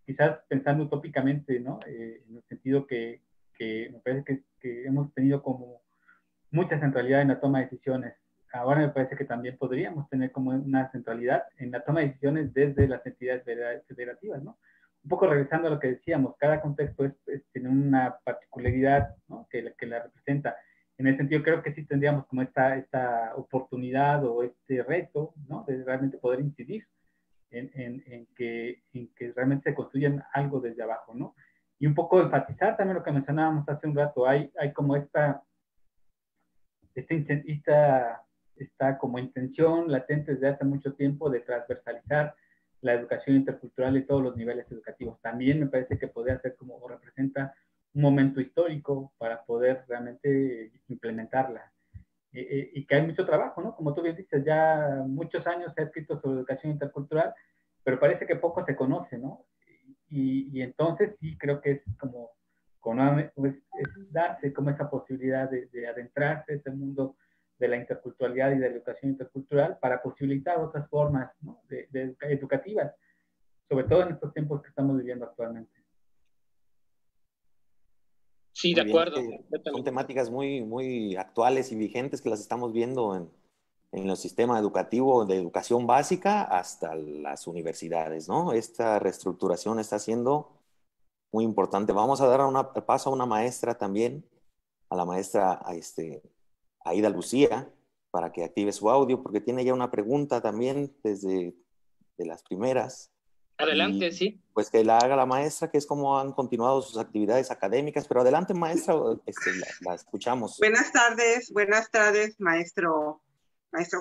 Quizás pensando utópicamente, ¿no? En el sentido que me parece que hemos tenido como mucha centralidad en la toma de decisiones. Ahora me parece que también podríamos tener como una centralidad en la toma de decisiones desde las entidades federativas, ¿no? Un poco regresando a lo que decíamos, cada contexto tiene una particularidad, ¿no? que la representa. En ese sentido, creo que sí tendríamos como esta oportunidad o este reto, ¿no? De realmente poder incidir en que realmente se construyan algo desde abajo, ¿no? Y un poco enfatizar también lo que mencionábamos hace un rato, hay como esta como intención latente desde hace mucho tiempo de transversalizar la educación intercultural y todos los niveles educativos. También me parece que podría ser como, o representa un momento histórico para poder realmente implementarla. Y que hay mucho trabajo, ¿no? Como tú bien dices, ya muchos años se ha escrito sobre educación intercultural, pero parece que poco se conoce, ¿no? Y entonces sí creo que es como darse como esa posibilidad de adentrarse en este mundo de la interculturalidad y de la educación intercultural para posibilitar otras formas, ¿no? educativas, sobre todo en estos tiempos que estamos viviendo actualmente. Sí, de acuerdo. Son temáticas muy, muy actuales y vigentes que las estamos viendo en el sistema educativo, de educación básica hasta las universidades, ¿no? Esta reestructuración está siendo muy importante. Vamos a dar paso a una maestra también, a la maestra Aida Lucía, para que active su audio, porque tiene ya una pregunta también desde de las primeras. Adelante, sí. Pues que la haga la maestra, que es como han continuado sus actividades académicas. Pero adelante, maestra, la escuchamos. Buenas tardes, maestro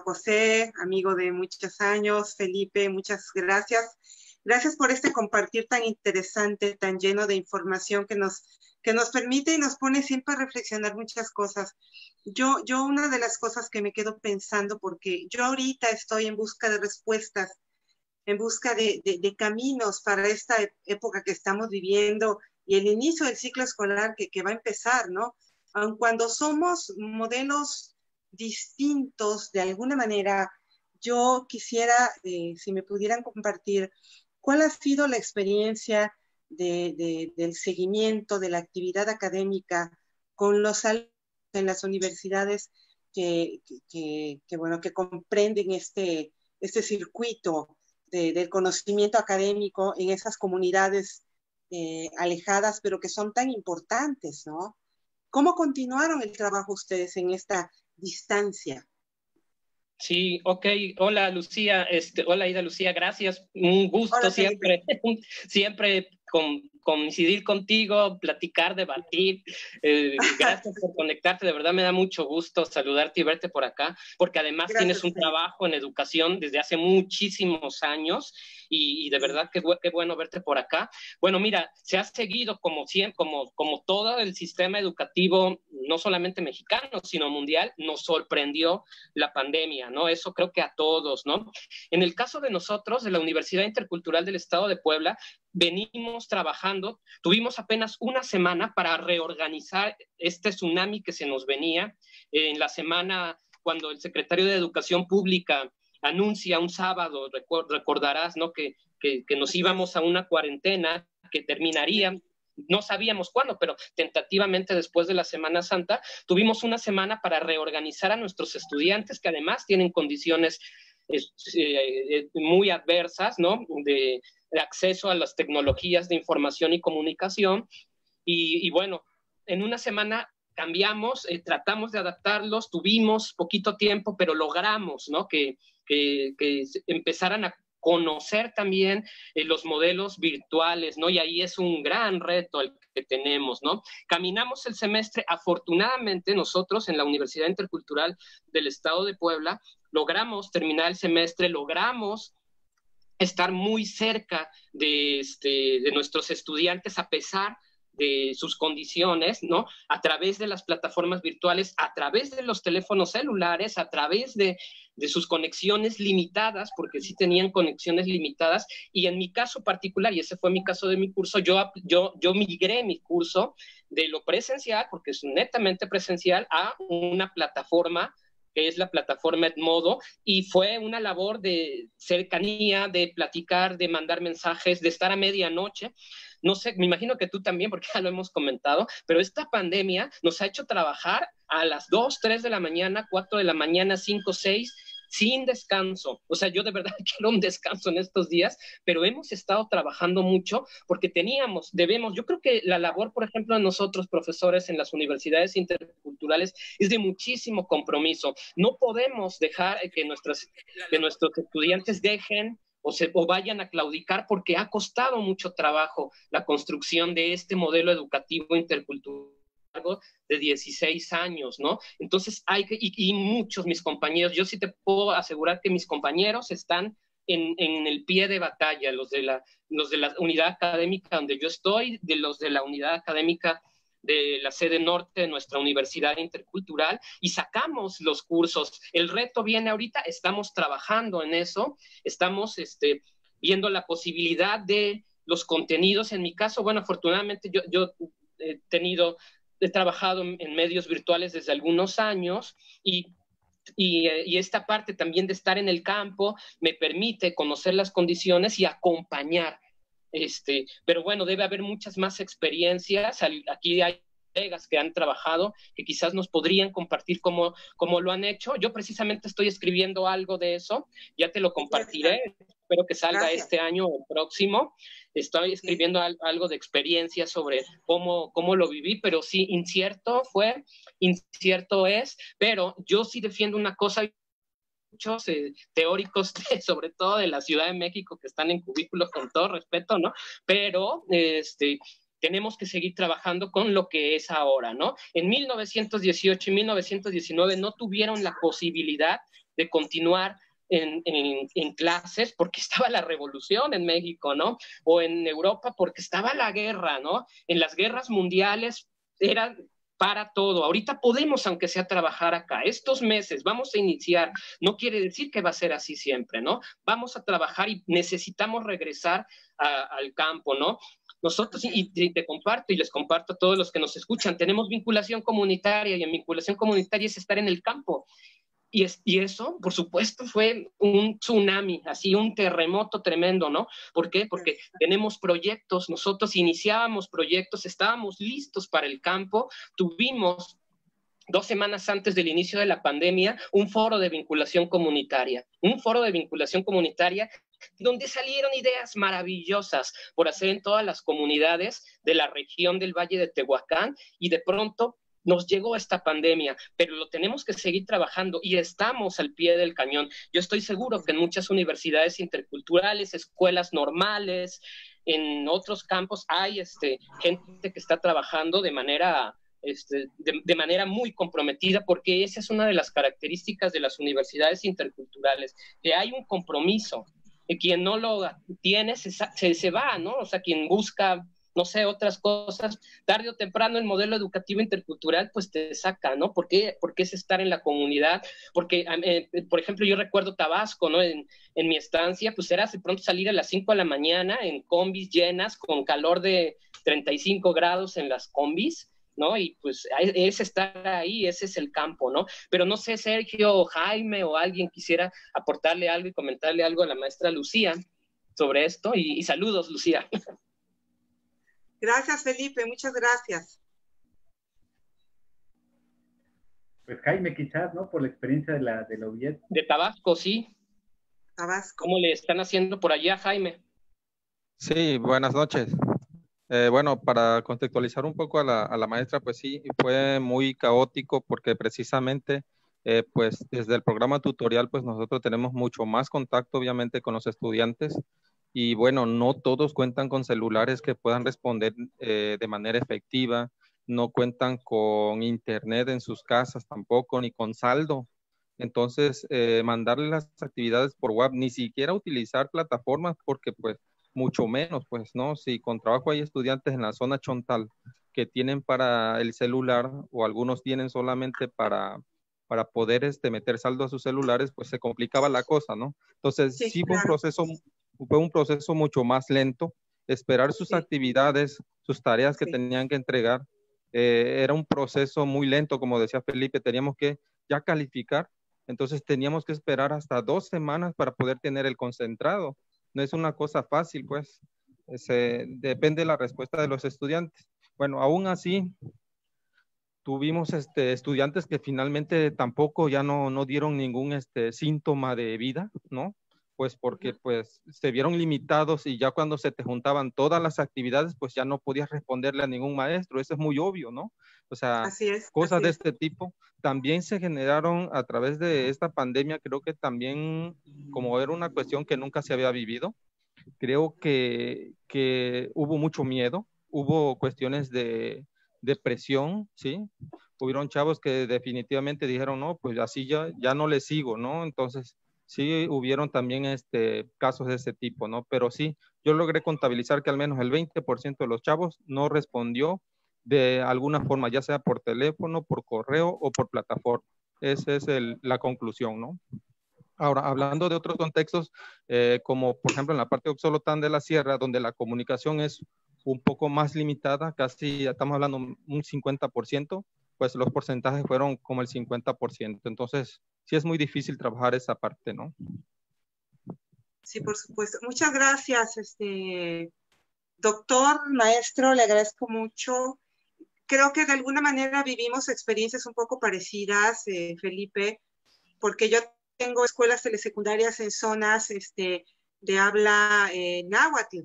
José, amigo de muchos años. Felipe, muchas gracias. Gracias por este compartir tan interesante, tan lleno de información que nos permite y nos pone siempre a reflexionar muchas cosas. Yo una de las cosas que me quedo pensando, porque yo ahorita estoy en busca de respuestas, en busca de caminos para esta época que estamos viviendo y el inicio del ciclo escolar que va a empezar, ¿no? Aun cuando somos modelos distintos de alguna manera, yo quisiera, si me pudieran compartir, ¿cuál ha sido la experiencia del seguimiento de la actividad académica con los alumnos en las universidades que comprenden este circuito del conocimiento académico en esas comunidades alejadas, pero que son tan importantes, ¿no? ¿Cómo continuaron el trabajo ustedes en esta distancia? Sí, ok. Hola, Lucía. Hola, Aida Lucía. Gracias. Un gusto. Hola, siempre coincidir contigo, platicar, debatir. Gracias por conectarte, de verdad me da mucho gusto saludarte y verte por acá, porque además tienes un trabajo en educación desde hace muchísimos años y de verdad qué bueno verte por acá. Bueno, mira, se ha seguido como todo el sistema educativo, no solamente mexicano, sino mundial, nos sorprendió la pandemia, ¿no? Eso creo que a todos, ¿no? En el caso de nosotros, de la Universidad Intercultural del Estado de Puebla, venimos trabajando, tuvimos apenas una semana para reorganizar este tsunami que se nos venía. En la semana, cuando el secretario de Educación Pública anuncia un sábado, recordarás, ¿no? Que nos íbamos a una cuarentena que terminaría, no sabíamos cuándo, pero tentativamente después de la Semana Santa, tuvimos una semana para reorganizar a nuestros estudiantes que además tienen condiciones muy adversas, ¿no? De acceso a las tecnologías de información y comunicación. Y bueno, en una semana cambiamos, tratamos de adaptarlos, tuvimos poquito tiempo, pero logramos, ¿no? que empezaran a conocer también los modelos virtuales, ¿no? Y ahí es un gran reto el que tenemos, ¿no? Caminamos el semestre, afortunadamente nosotros en la Universidad Intercultural del Estado de Puebla logramos terminar el semestre, logramos estar muy cerca de nuestros estudiantes a pesar de sus condiciones, ¿no? A través de las plataformas virtuales, a través de los teléfonos celulares, a través de sus conexiones limitadas, porque sí tenían conexiones limitadas, y en mi caso particular, y ese fue mi caso de mi curso, yo migré mi curso de lo presencial, porque es netamente presencial, a una plataforma que es la plataforma Edmodo, y fue una labor de cercanía, de platicar, de mandar mensajes, de estar a medianoche. No sé, me imagino que tú también, porque ya lo hemos comentado, pero esta pandemia nos ha hecho trabajar a las 2, 3 de la mañana, 4 de la mañana, 5, 6, sin descanso. O sea, yo de verdad quiero un descanso en estos días, pero hemos estado trabajando mucho porque yo creo que la labor, por ejemplo, de nosotros profesores en las universidades interculturales es de muchísimo compromiso. No podemos dejar que nuestros estudiantes dejen o vayan a claudicar porque ha costado mucho trabajo la construcción de este modelo educativo intercultural de 16 años, ¿no? Entonces y muchos mis compañeros, yo sí te puedo asegurar que mis compañeros están en el pie de batalla, los de la unidad académica donde yo estoy, los de la unidad académica de la sede norte de nuestra Universidad Intercultural, y sacamos los cursos. El reto viene ahorita, estamos trabajando en eso, estamos viendo la posibilidad de los contenidos. En mi caso, bueno, afortunadamente yo he trabajado en medios virtuales desde algunos años y esta parte también de estar en el campo me permite conocer las condiciones y acompañar. Pero bueno, debe haber muchas más experiencias. Aquí hay colegas que han trabajado que quizás nos podrían compartir cómo lo han hecho. Yo precisamente estoy escribiendo algo de eso, ya te lo compartiré. Espero que salga este año o el próximo. Estoy escribiendo algo de experiencia sobre cómo lo viví, pero sí, incierto es, pero yo sí defiendo una cosa. Muchos teóricos, sobre todo de la Ciudad de México, que están en cubículos, con todo respeto, ¿no? Pero tenemos que seguir trabajando con lo que es ahora, ¿no? En 1918 y 1919 no tuvieron la posibilidad de continuar en clases porque estaba la revolución en México, ¿no? O en Europa porque estaba la guerra, ¿no? En las guerras mundiales era para todo. Ahorita podemos, aunque sea, trabajar acá. Estos meses vamos a iniciar, no quiere decir que va a ser así siempre, ¿no? Vamos a trabajar y necesitamos regresar al campo, ¿no? Nosotros, y te comparto y les comparto a todos los que nos escuchan, tenemos vinculación comunitaria, y en vinculación comunitaria es estar en el campo. Y eso, por supuesto, fue un tsunami, así un terremoto tremendo, ¿no? ¿Por qué? Porque tenemos proyectos, nosotros iniciábamos proyectos, estábamos listos para el campo, tuvimos 2 semanas antes del inicio de la pandemia un foro de vinculación comunitaria, donde salieron ideas maravillosas por hacer en todas las comunidades de la región del Valle de Tehuacán, y de pronto nos llegó esta pandemia, pero lo tenemos que seguir trabajando y estamos al pie del cañón. Yo estoy seguro que en muchas universidades interculturales, escuelas normales, en otros campos hay gente que está trabajando de manera de manera muy comprometida, porque esa es una de las características de las universidades interculturales, que hay un compromiso, que quien no lo tiene se va, ¿no? O sea, quien busca, no sé, otras cosas, tarde o temprano el modelo educativo intercultural pues te saca, ¿no? Porque es estar en la comunidad, porque, por ejemplo, yo recuerdo Tabasco, ¿no? En mi estancia, pues era de pronto salir a las 5 de la mañana en combis llenas, con calor de 35 grados en las combis, ¿no? Y pues es estar ahí, ese es el campo, ¿no? Pero no sé, Sergio o Jaime o alguien quisiera aportarle algo y comentarle algo a la maestra Lucía sobre esto, y saludos, Lucía. Gracias, Felipe, muchas gracias. Pues Jaime, quizás, ¿no? Por la experiencia de la UIED. De Tabasco, sí. Tabasco. ¿Cómo le están haciendo por allá, Jaime? Sí, buenas noches. Bueno, para contextualizar un poco a la maestra, pues sí, fue muy caótico porque precisamente, pues desde el programa tutorial, pues nosotros tenemos mucho más contacto, obviamente, con los estudiantes, y bueno, no todos cuentan con celulares que puedan responder de manera efectiva, no cuentan con internet en sus casas tampoco, ni con saldo. Entonces, mandarle las actividades por web, ni siquiera utilizar plataformas, porque pues mucho menos, pues, ¿no? Si con trabajo hay estudiantes en la zona Chontal que tienen para el celular, o algunos tienen solamente para poder meter saldo a sus celulares, pues se complicaba la cosa, ¿no? Entonces, sí fue un proceso mucho más lento. Esperar sus actividades, sus tareas que tenían que entregar, era un proceso muy lento, como decía Felipe, teníamos que ya calificar, entonces teníamos que esperar hasta 2 semanas para poder tener el concentrado. No es una cosa fácil, pues, depende de la respuesta de los estudiantes. Bueno, aún así, tuvimos estudiantes que finalmente tampoco ya no dieron ningún síntoma de vida, ¿no? Pues porque pues se vieron limitados, y ya cuando se te juntaban todas las actividades, pues ya no podías responderle a ningún maestro. Eso es muy obvio, ¿no? O sea, cosas de este tipo también se generaron a través de esta pandemia. Creo que también, como era una cuestión que nunca se había vivido, creo que hubo mucho miedo, hubo cuestiones de depresión, ¿sí? Hubieron chavos que definitivamente dijeron, no, pues así ya no le sigo, ¿no? Entonces, sí hubieron también casos de ese tipo, ¿no? Pero sí, yo logré contabilizar que al menos el 20% de los chavos no respondió de alguna forma, ya sea por teléfono, por correo o por plataforma. Esa es la conclusión, ¿no? Ahora, hablando de otros contextos, como por ejemplo en la parte de Oxolotán de la Sierra, donde la comunicación es un poco más limitada, casi estamos hablando un 50%, pues los porcentajes fueron como el 50%. Entonces, sí es muy difícil trabajar esa parte, ¿no? Sí, por supuesto. Muchas gracias, doctor, maestro, le agradezco mucho. Creo que de alguna manera vivimos experiencias un poco parecidas, Felipe, porque yo tengo escuelas telesecundarias en zonas de habla náhuatl.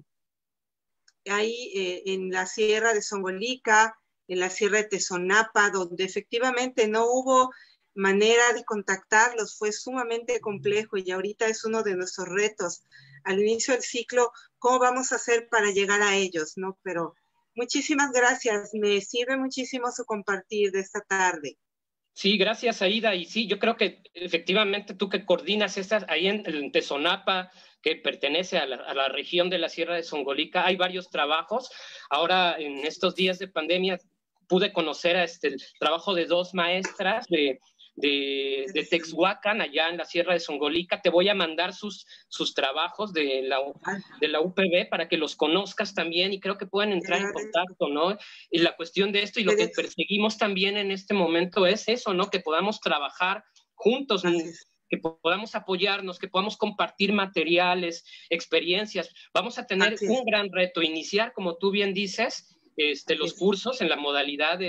Ahí en la sierra de Zongolica, en la sierra de Tezonapa, donde efectivamente no hubo manera de contactarlos, fue sumamente complejo, y ahorita es uno de nuestros retos. Al inicio del ciclo, ¿cómo vamos a hacer para llegar a ellos, no? Pero muchísimas gracias, me sirve muchísimo su compartir de esta tarde. Sí, gracias, Aida. Y sí, yo creo que efectivamente tú que coordinas estas ahí en Tezonapa, que pertenece a la región de la Sierra de Zongolica, hay varios trabajos. Ahora, en estos días de pandemia, pude conocer el trabajo de 2 maestras de Texhuacán, allá en la Sierra de Zongolica. Te voy a mandar sus trabajos de la UPB para que los conozcas también, y creo que pueden entrar en contacto, ¿no? Y la cuestión de esto, y lo que perseguimos también en este momento es eso, ¿no? Que podamos trabajar juntos, que podamos apoyarnos, que podamos compartir materiales, experiencias. Vamos a tener un gran reto, iniciar, como tú bien dices, los cursos en la modalidad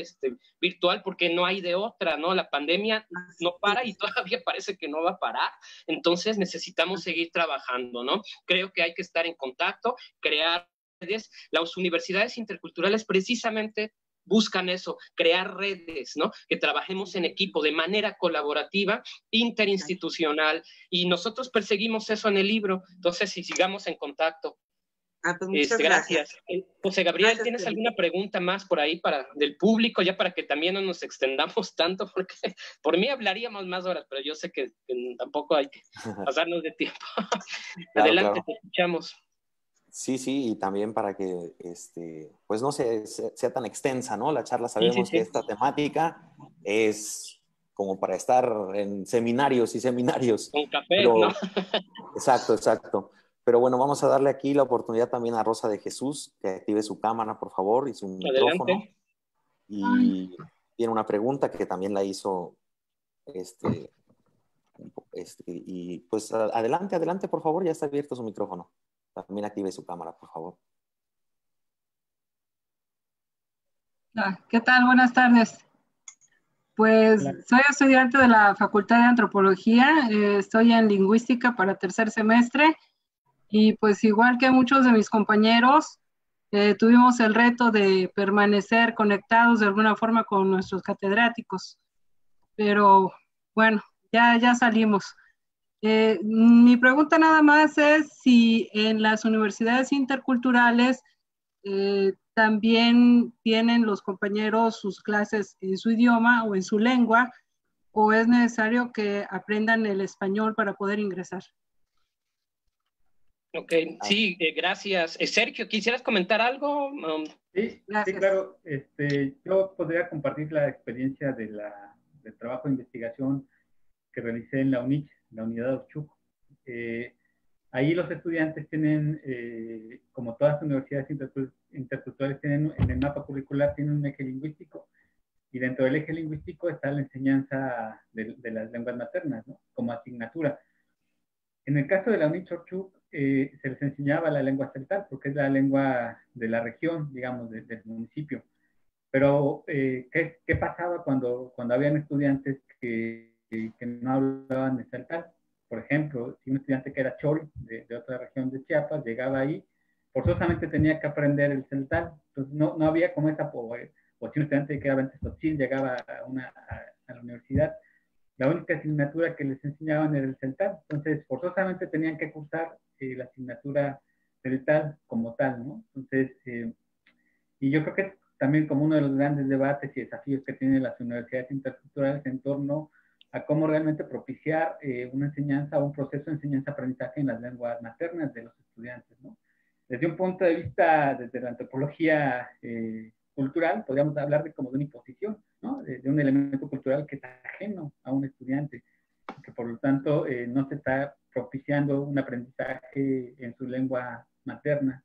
virtual, porque no hay de otra, ¿no? La pandemia no para y todavía parece que no va a parar, entonces necesitamos seguir trabajando, ¿no? Creo que hay que estar en contacto, crear redes. Las universidades interculturales precisamente buscan eso, crear redes, ¿no? Que trabajemos en equipo de manera colaborativa, interinstitucional, y nosotros perseguimos eso en el libro. Entonces, si sigamos en contacto. Pues muchas gracias. José Gabriel, Gracias, ¿tienes Felipe. alguna pregunta más por ahí del público, ya para que también no nos extendamos tanto? Porque por mí hablaríamos más horas, pero yo sé que tampoco hay que pasarnos de tiempo. Claro, Adelante, claro. te escuchamos. Sí, sí, y también para que, pues no sea tan extensa, ¿no? La charla, Sí, sabemos sí, que sí. esta temática es como para estar en seminarios y seminarios. Con café, Pero, ¿no? exacto, exacto. Pero bueno, vamos a darle aquí la oportunidad también a Rosa de Jesús, que active su cámara, por favor, y su micrófono. Adelante. Y tiene una pregunta que también la hizo, y pues adelante, adelante, por favor, ya está abierto su micrófono. También active su cámara, por favor. ¿Qué tal? Buenas tardes. Pues Hola. soy estudiante de la Facultad de Antropología, estoy en Lingüística para tercer semestre y pues igual que muchos de mis compañeros, tuvimos el reto de permanecer conectados de alguna forma con nuestros catedráticos, pero bueno, ya salimos. Mi pregunta nada más es si en las universidades interculturales también tienen los compañeros sus clases en su idioma o en su lengua, o es necesario que aprendan el español para poder ingresar. Ok, sí, gracias. Sergio, ¿quisieras comentar algo? Sí, Gracias. sí, claro. Yo podría compartir la experiencia del trabajo de investigación que realicé en la UNICH, la unidad de Ochuc. Ahí los estudiantes tienen, como todas las universidades interculturales, tienen en el mapa curricular tienen un eje lingüístico, y dentro del eje lingüístico está la enseñanza de las lenguas maternas, ¿no? Como asignatura. En el caso de la UNICH Ochuc, se les enseñaba la lengua celtal, porque es la lengua de la región, digamos, del municipio. Pero, ¿qué pasaba cuando habían estudiantes que no hablaban de celtal? Por ejemplo, si un estudiante que era chol de otra región de Chiapas llegaba ahí, forzosamente tenía que aprender el celtal. Entonces, no había como esa, o si un estudiante que era Bentesotzil llegaba a la universidad, la única asignatura que les enseñaban era el celtal. Entonces, forzosamente tenían que cursar la asignatura celtal como tal, ¿no? Entonces, y yo creo que también como uno de los grandes debates y desafíos que tienen las universidades interculturales en torno a cómo realmente propiciar una enseñanza o un proceso de enseñanza-aprendizaje en las lenguas maternas de los estudiantes, ¿no? Desde un punto de vista, desde la antropología cultural, podríamos hablar de como de una imposición, ¿no? De un elemento cultural que es ajeno a un estudiante, que por lo tanto no se está propiciando un aprendizaje en su lengua materna.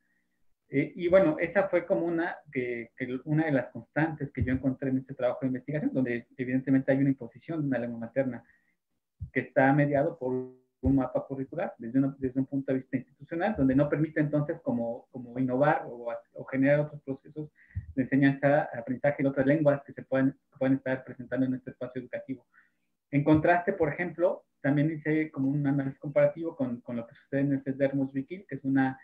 Y bueno, esa fue como una de las constantes que yo encontré en este trabajo de investigación, donde evidentemente hay una imposición de una lengua materna que está mediado por un mapa curricular desde un punto de vista institucional, donde no permite entonces como innovar o generar otros procesos de enseñanza, aprendizaje en otras lenguas que pueden estar presentando en este espacio educativo. En contraste, por ejemplo, también hice como un análisis comparativo con lo que sucede en el CESDER Musvikil, que es una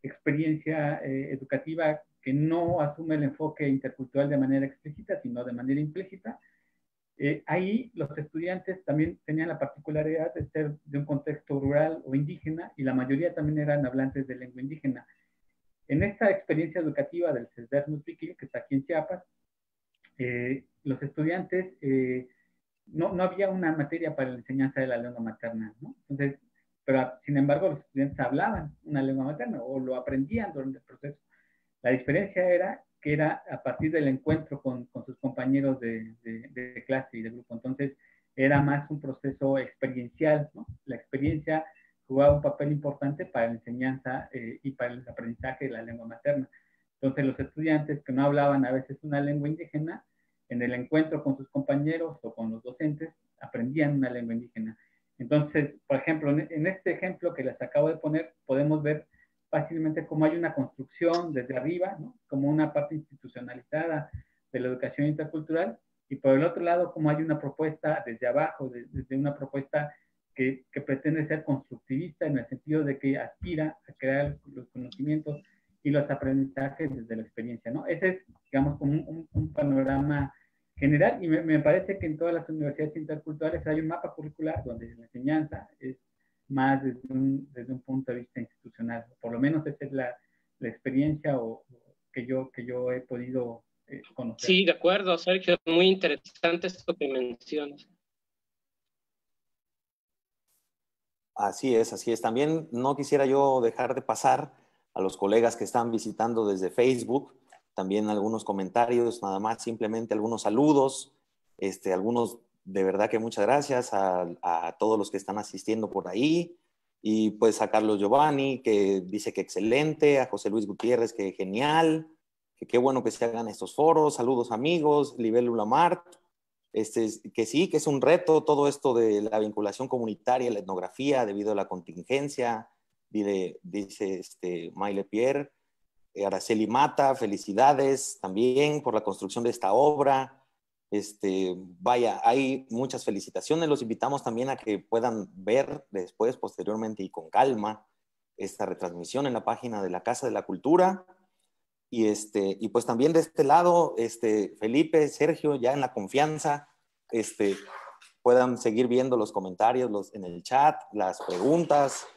experiencia educativa que no asume el enfoque intercultural de manera explícita, sino de manera implícita. Ahí los estudiantes también tenían la particularidad de ser de un contexto rural o indígena, y la mayoría también eran hablantes de lengua indígena. En esta experiencia educativa del CESDER Musvikil, que está aquí en Chiapas, los estudiantes, no había una materia para la enseñanza de la lengua materna, ¿no? Entonces, pero sin embargo los estudiantes hablaban una lengua materna o lo aprendían durante el proceso. La diferencia era que era a partir del encuentro con sus compañeros de clase y de grupo. Entonces era más un proceso experiencial, ¿no? La experiencia jugaba un papel importante para la enseñanza y para el aprendizaje de la lengua materna. Entonces los estudiantes que no hablaban a veces una lengua indígena, en el encuentro con sus compañeros o con los docentes, aprendían una lengua indígena. Entonces, por ejemplo, en este ejemplo que les acabo de poner, podemos ver fácilmente cómo hay una construcción desde arriba, ¿no? Como una parte institucionalizada de la educación intercultural, y por el otro lado, cómo hay una propuesta desde abajo, desde una propuesta que pretende ser constructivista en el sentido de que aspira a crear los conocimientos y los aprendizajes desde la experiencia, ¿no? Ese es, digamos, como un panorama general, y me parece que en todas las universidades interculturales hay un mapa curricular donde la enseñanza es más desde un punto de vista institucional. Por lo menos esa es la la experiencia que yo he podido conocer. Sí, de acuerdo, Sergio, muy interesante esto que mencionas. Así es, así es. También no quisiera yo dejar de pasar a los colegas que están visitando desde Facebook, también algunos comentarios, nada más, simplemente algunos saludos, algunos de verdad que muchas gracias a todos los que están asistiendo por ahí, y pues a Carlos Giovanni, que dice que excelente, a José Luis Gutiérrez, que genial, que qué bueno que se hagan estos foros, saludos amigos, Libel Ulamart, que sí, que es un reto todo esto de la vinculación comunitaria, la etnografía, debido a la contingencia, dice Maile Pierre, Araceli Mata, felicidades también por la construcción de esta obra. Vaya, hay muchas felicitaciones, los invitamos también a que puedan ver después, posteriormente y con calma, esta retransmisión en la página de la Casa de la Cultura. Y pues también de este lado, Felipe, Sergio, ya en la confianza, puedan seguir viendo los comentarios en el chat, las preguntas.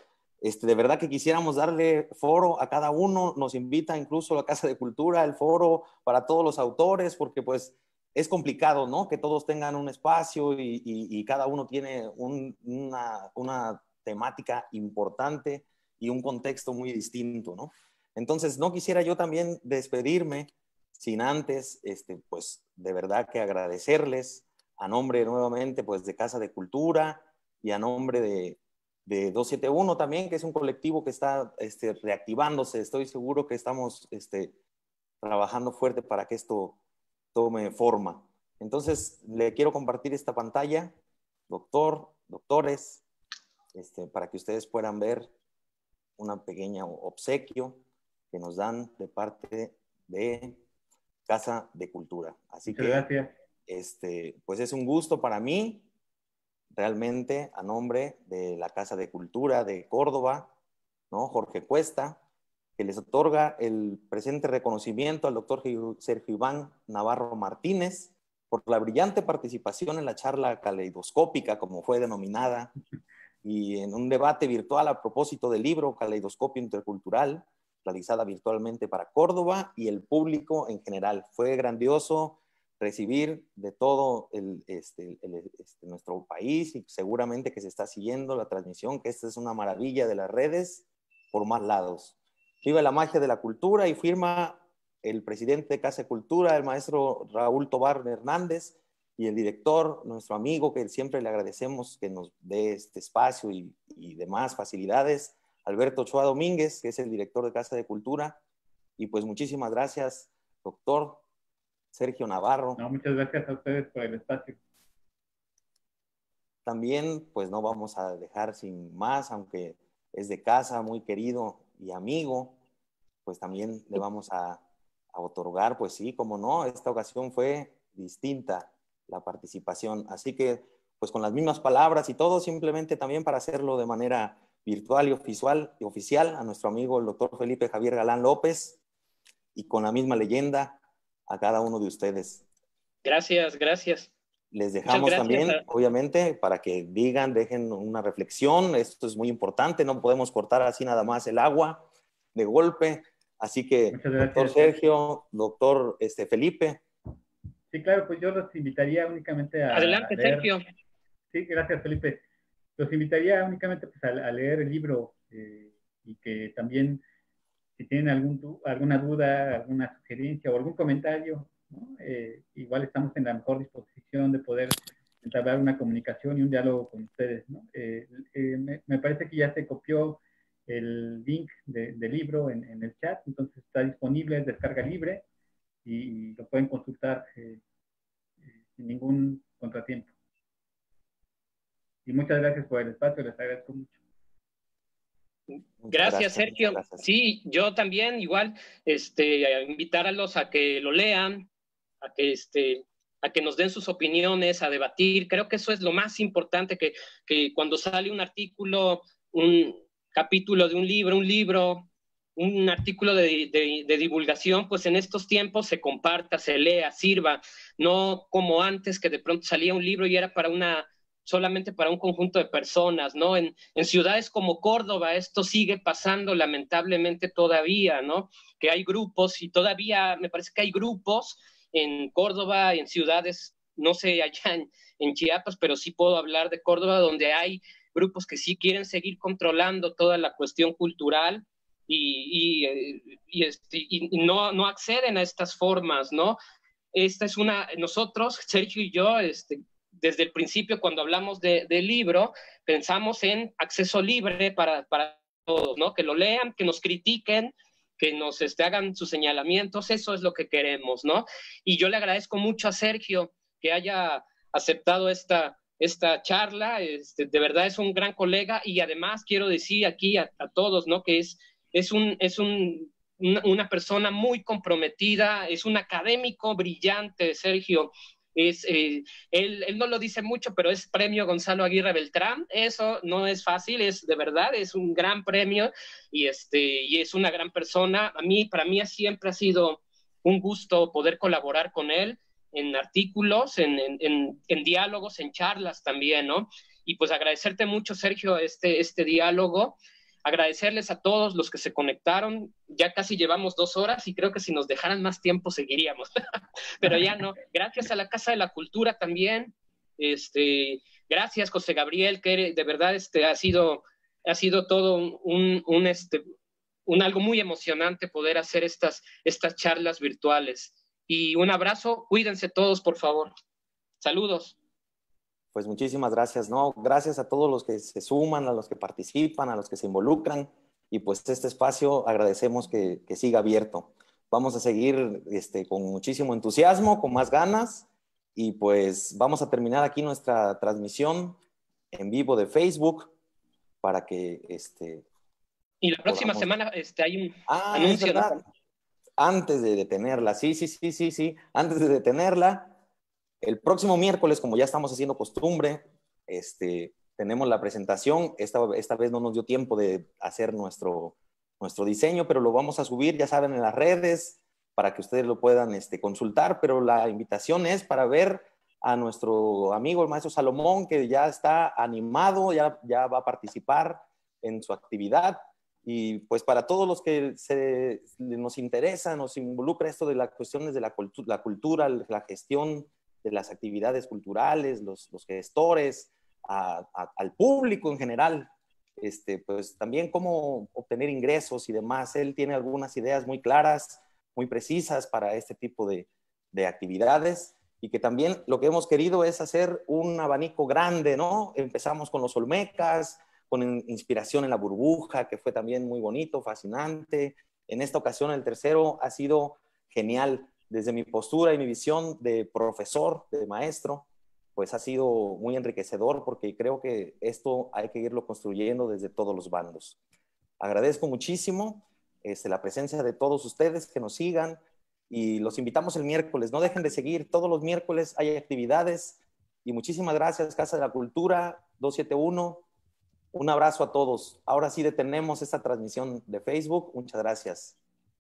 De verdad que quisiéramos darle foro a cada uno, nos invita incluso a la Casa de Cultura, el foro para todos los autores, porque pues es complicado, ¿no? Que todos tengan un espacio y cada uno tiene una temática importante y un contexto muy distinto, ¿no? Entonces, no quisiera yo también despedirme sin antes, pues, de verdad que agradecerles a nombre nuevamente, pues, de Casa de Cultura y a nombre de 271 también, que es un colectivo que está reactivándose. Estoy seguro que estamos trabajando fuerte para que esto tome forma. Entonces, le quiero compartir esta pantalla, doctores, para que ustedes puedan ver una pequeña obsequio que nos dan de parte de Casa de Cultura. Así Muchas que, gracias. Pues es un gusto para mí, realmente, a nombre de la Casa de Cultura de Córdoba, ¿no? Jorge Cuesta, que les otorga el presente reconocimiento al doctor Sergio Iván Navarro Martínez por la brillante participación en la charla caleidoscópica, como fue denominada, y en un debate virtual a propósito del libro Caleidoscopio Intercultural, realizada virtualmente para Córdoba y el público en general. Fue grandioso recibir de todo nuestro país, y seguramente que se está siguiendo la transmisión, que esta es una maravilla de las redes por más lados. Viva la magia de la cultura, y firma el presidente de Casa de Cultura, el maestro Raúl Tobar Hernández, y el director, nuestro amigo, que siempre le agradecemos que nos dé este espacio y demás facilidades, Alberto Ochoa Domínguez, que es el director de Casa de Cultura. Y pues muchísimas gracias, doctor Sergio Navarro. No, muchas gracias a ustedes por el espacio. También, pues no vamos a dejar sin más, aunque es de casa, muy querido y amigo, pues también le vamos a otorgar, pues sí, como no, esta ocasión fue distinta la participación. Así que, pues con las mismas palabras y todo, simplemente también para hacerlo de manera virtual y oficial a nuestro amigo el doctor Felipe Javier Galán López, y con la misma leyenda a cada uno de ustedes. Gracias, gracias. Les dejamos también, obviamente, para que digan, dejen una reflexión. Esto es muy importante, no podemos cortar así nada más el agua de golpe. Así que, doctor Sergio, doctor Felipe. Sí, claro, pues yo los invitaría únicamente a Adelante, leer. Sergio. Sí, gracias, Felipe. Los invitaría únicamente pues, a leer el libro, y que también, si tienen alguna duda, alguna sugerencia o algún comentario, ¿no? Igual estamos en la mejor disposición de poder entablar una comunicación y un diálogo con ustedes, ¿no? Me parece que ya se copió el link del libro en el chat, entonces está disponible, es descarga libre, y lo pueden consultar sin ningún contratiempo. Y muchas gracias por el espacio, les agradezco mucho. Gracias, Sergio. Gracias. Sí, yo también igual, invitarlos a que lo lean, a que nos den sus opiniones, a debatir. Creo que eso es lo más importante, que cuando sale un artículo, un capítulo de un libro, un artículo de divulgación, pues en estos tiempos se comparta, se lea, sirva, no como antes, que de pronto salía un libro y era para una solamente para un conjunto de personas, ¿no? En ciudades como Córdoba esto sigue pasando lamentablemente todavía, ¿no? Que hay grupos, y todavía me parece que hay grupos en Córdoba, en ciudades, no sé, allá en Chiapas, pero sí puedo hablar de Córdoba, donde hay grupos que sí quieren seguir controlando toda la cuestión cultural y no acceden a estas formas, ¿no? Esta es nosotros, Sergio y yo, desde el principio cuando hablamos del libro, pensamos en acceso libre para todos, ¿no? Que lo lean, que nos critiquen, que nos hagan sus señalamientos, eso es lo que queremos, ¿no? Y yo le agradezco mucho a Sergio que haya aceptado esta charla, de verdad es un gran colega, y además quiero decir aquí a todos, ¿no? Que es una persona muy comprometida, es un académico brillante, Sergio. Él no lo dice mucho, pero es premio Gonzalo Aguirre Beltrán. Eso no es fácil, de verdad, es un gran premio y es una gran persona. Para mí siempre ha sido un gusto poder colaborar con él en artículos, en diálogos, en charlas también, ¿no? Y pues agradecerte mucho, Sergio, este diálogo. Agradecerles a todos los que se conectaron. Ya casi llevamos 2 horas y creo que si nos dejaran más tiempo seguiríamos. Pero ya no. Gracias a la Casa de la Cultura también. Gracias, José Gabriel, que de verdad ha sido todo algo muy emocionante poder hacer estas charlas virtuales. Y un abrazo. Cuídense todos, por favor. Saludos. Pues muchísimas gracias, ¿no? Gracias a todos los que se suman, a los que participan, a los que se involucran, y pues este espacio agradecemos que siga abierto. Vamos a seguir con muchísimo entusiasmo, con más ganas, y pues vamos a terminar aquí nuestra transmisión en vivo de Facebook para que y la próxima semana hay un anuncio, ¿no? Antes de detenerla, sí, antes de detenerla, el próximo miércoles, como ya estamos haciendo costumbre, tenemos la presentación. Esta vez no nos dio tiempo de hacer nuestro diseño, pero lo vamos a subir, ya saben, en las redes, para que ustedes lo puedan consultar, pero la invitación es para ver a nuestro amigo, el maestro Salomón, que ya está animado, ya va a participar en su actividad. Y pues para todos los que nos interesa, nos involucra esto de las cuestiones de la cultura, la gestión de las actividades culturales, los gestores, al público en general, pues también cómo obtener ingresos y demás. Él tiene algunas ideas muy claras, muy precisas para este tipo de actividades, y que también lo que hemos querido es hacer un abanico grande, ¿no? Empezamos con los olmecas, con inspiración en la burbuja, que fue también muy bonito, fascinante. En esta ocasión el tercero ha sido genial. Desde mi postura y mi visión de profesor, de maestro, pues ha sido muy enriquecedor, porque creo que esto hay que irlo construyendo desde todos los bandos. Agradezco muchísimo la presencia de todos ustedes que nos sigan, y los invitamos el miércoles. No dejen de seguir, todos los miércoles hay actividades, y muchísimas gracias, Casa de la Cultura 271. Un abrazo a todos. Ahora sí detenemos esta transmisión de Facebook. Muchas gracias.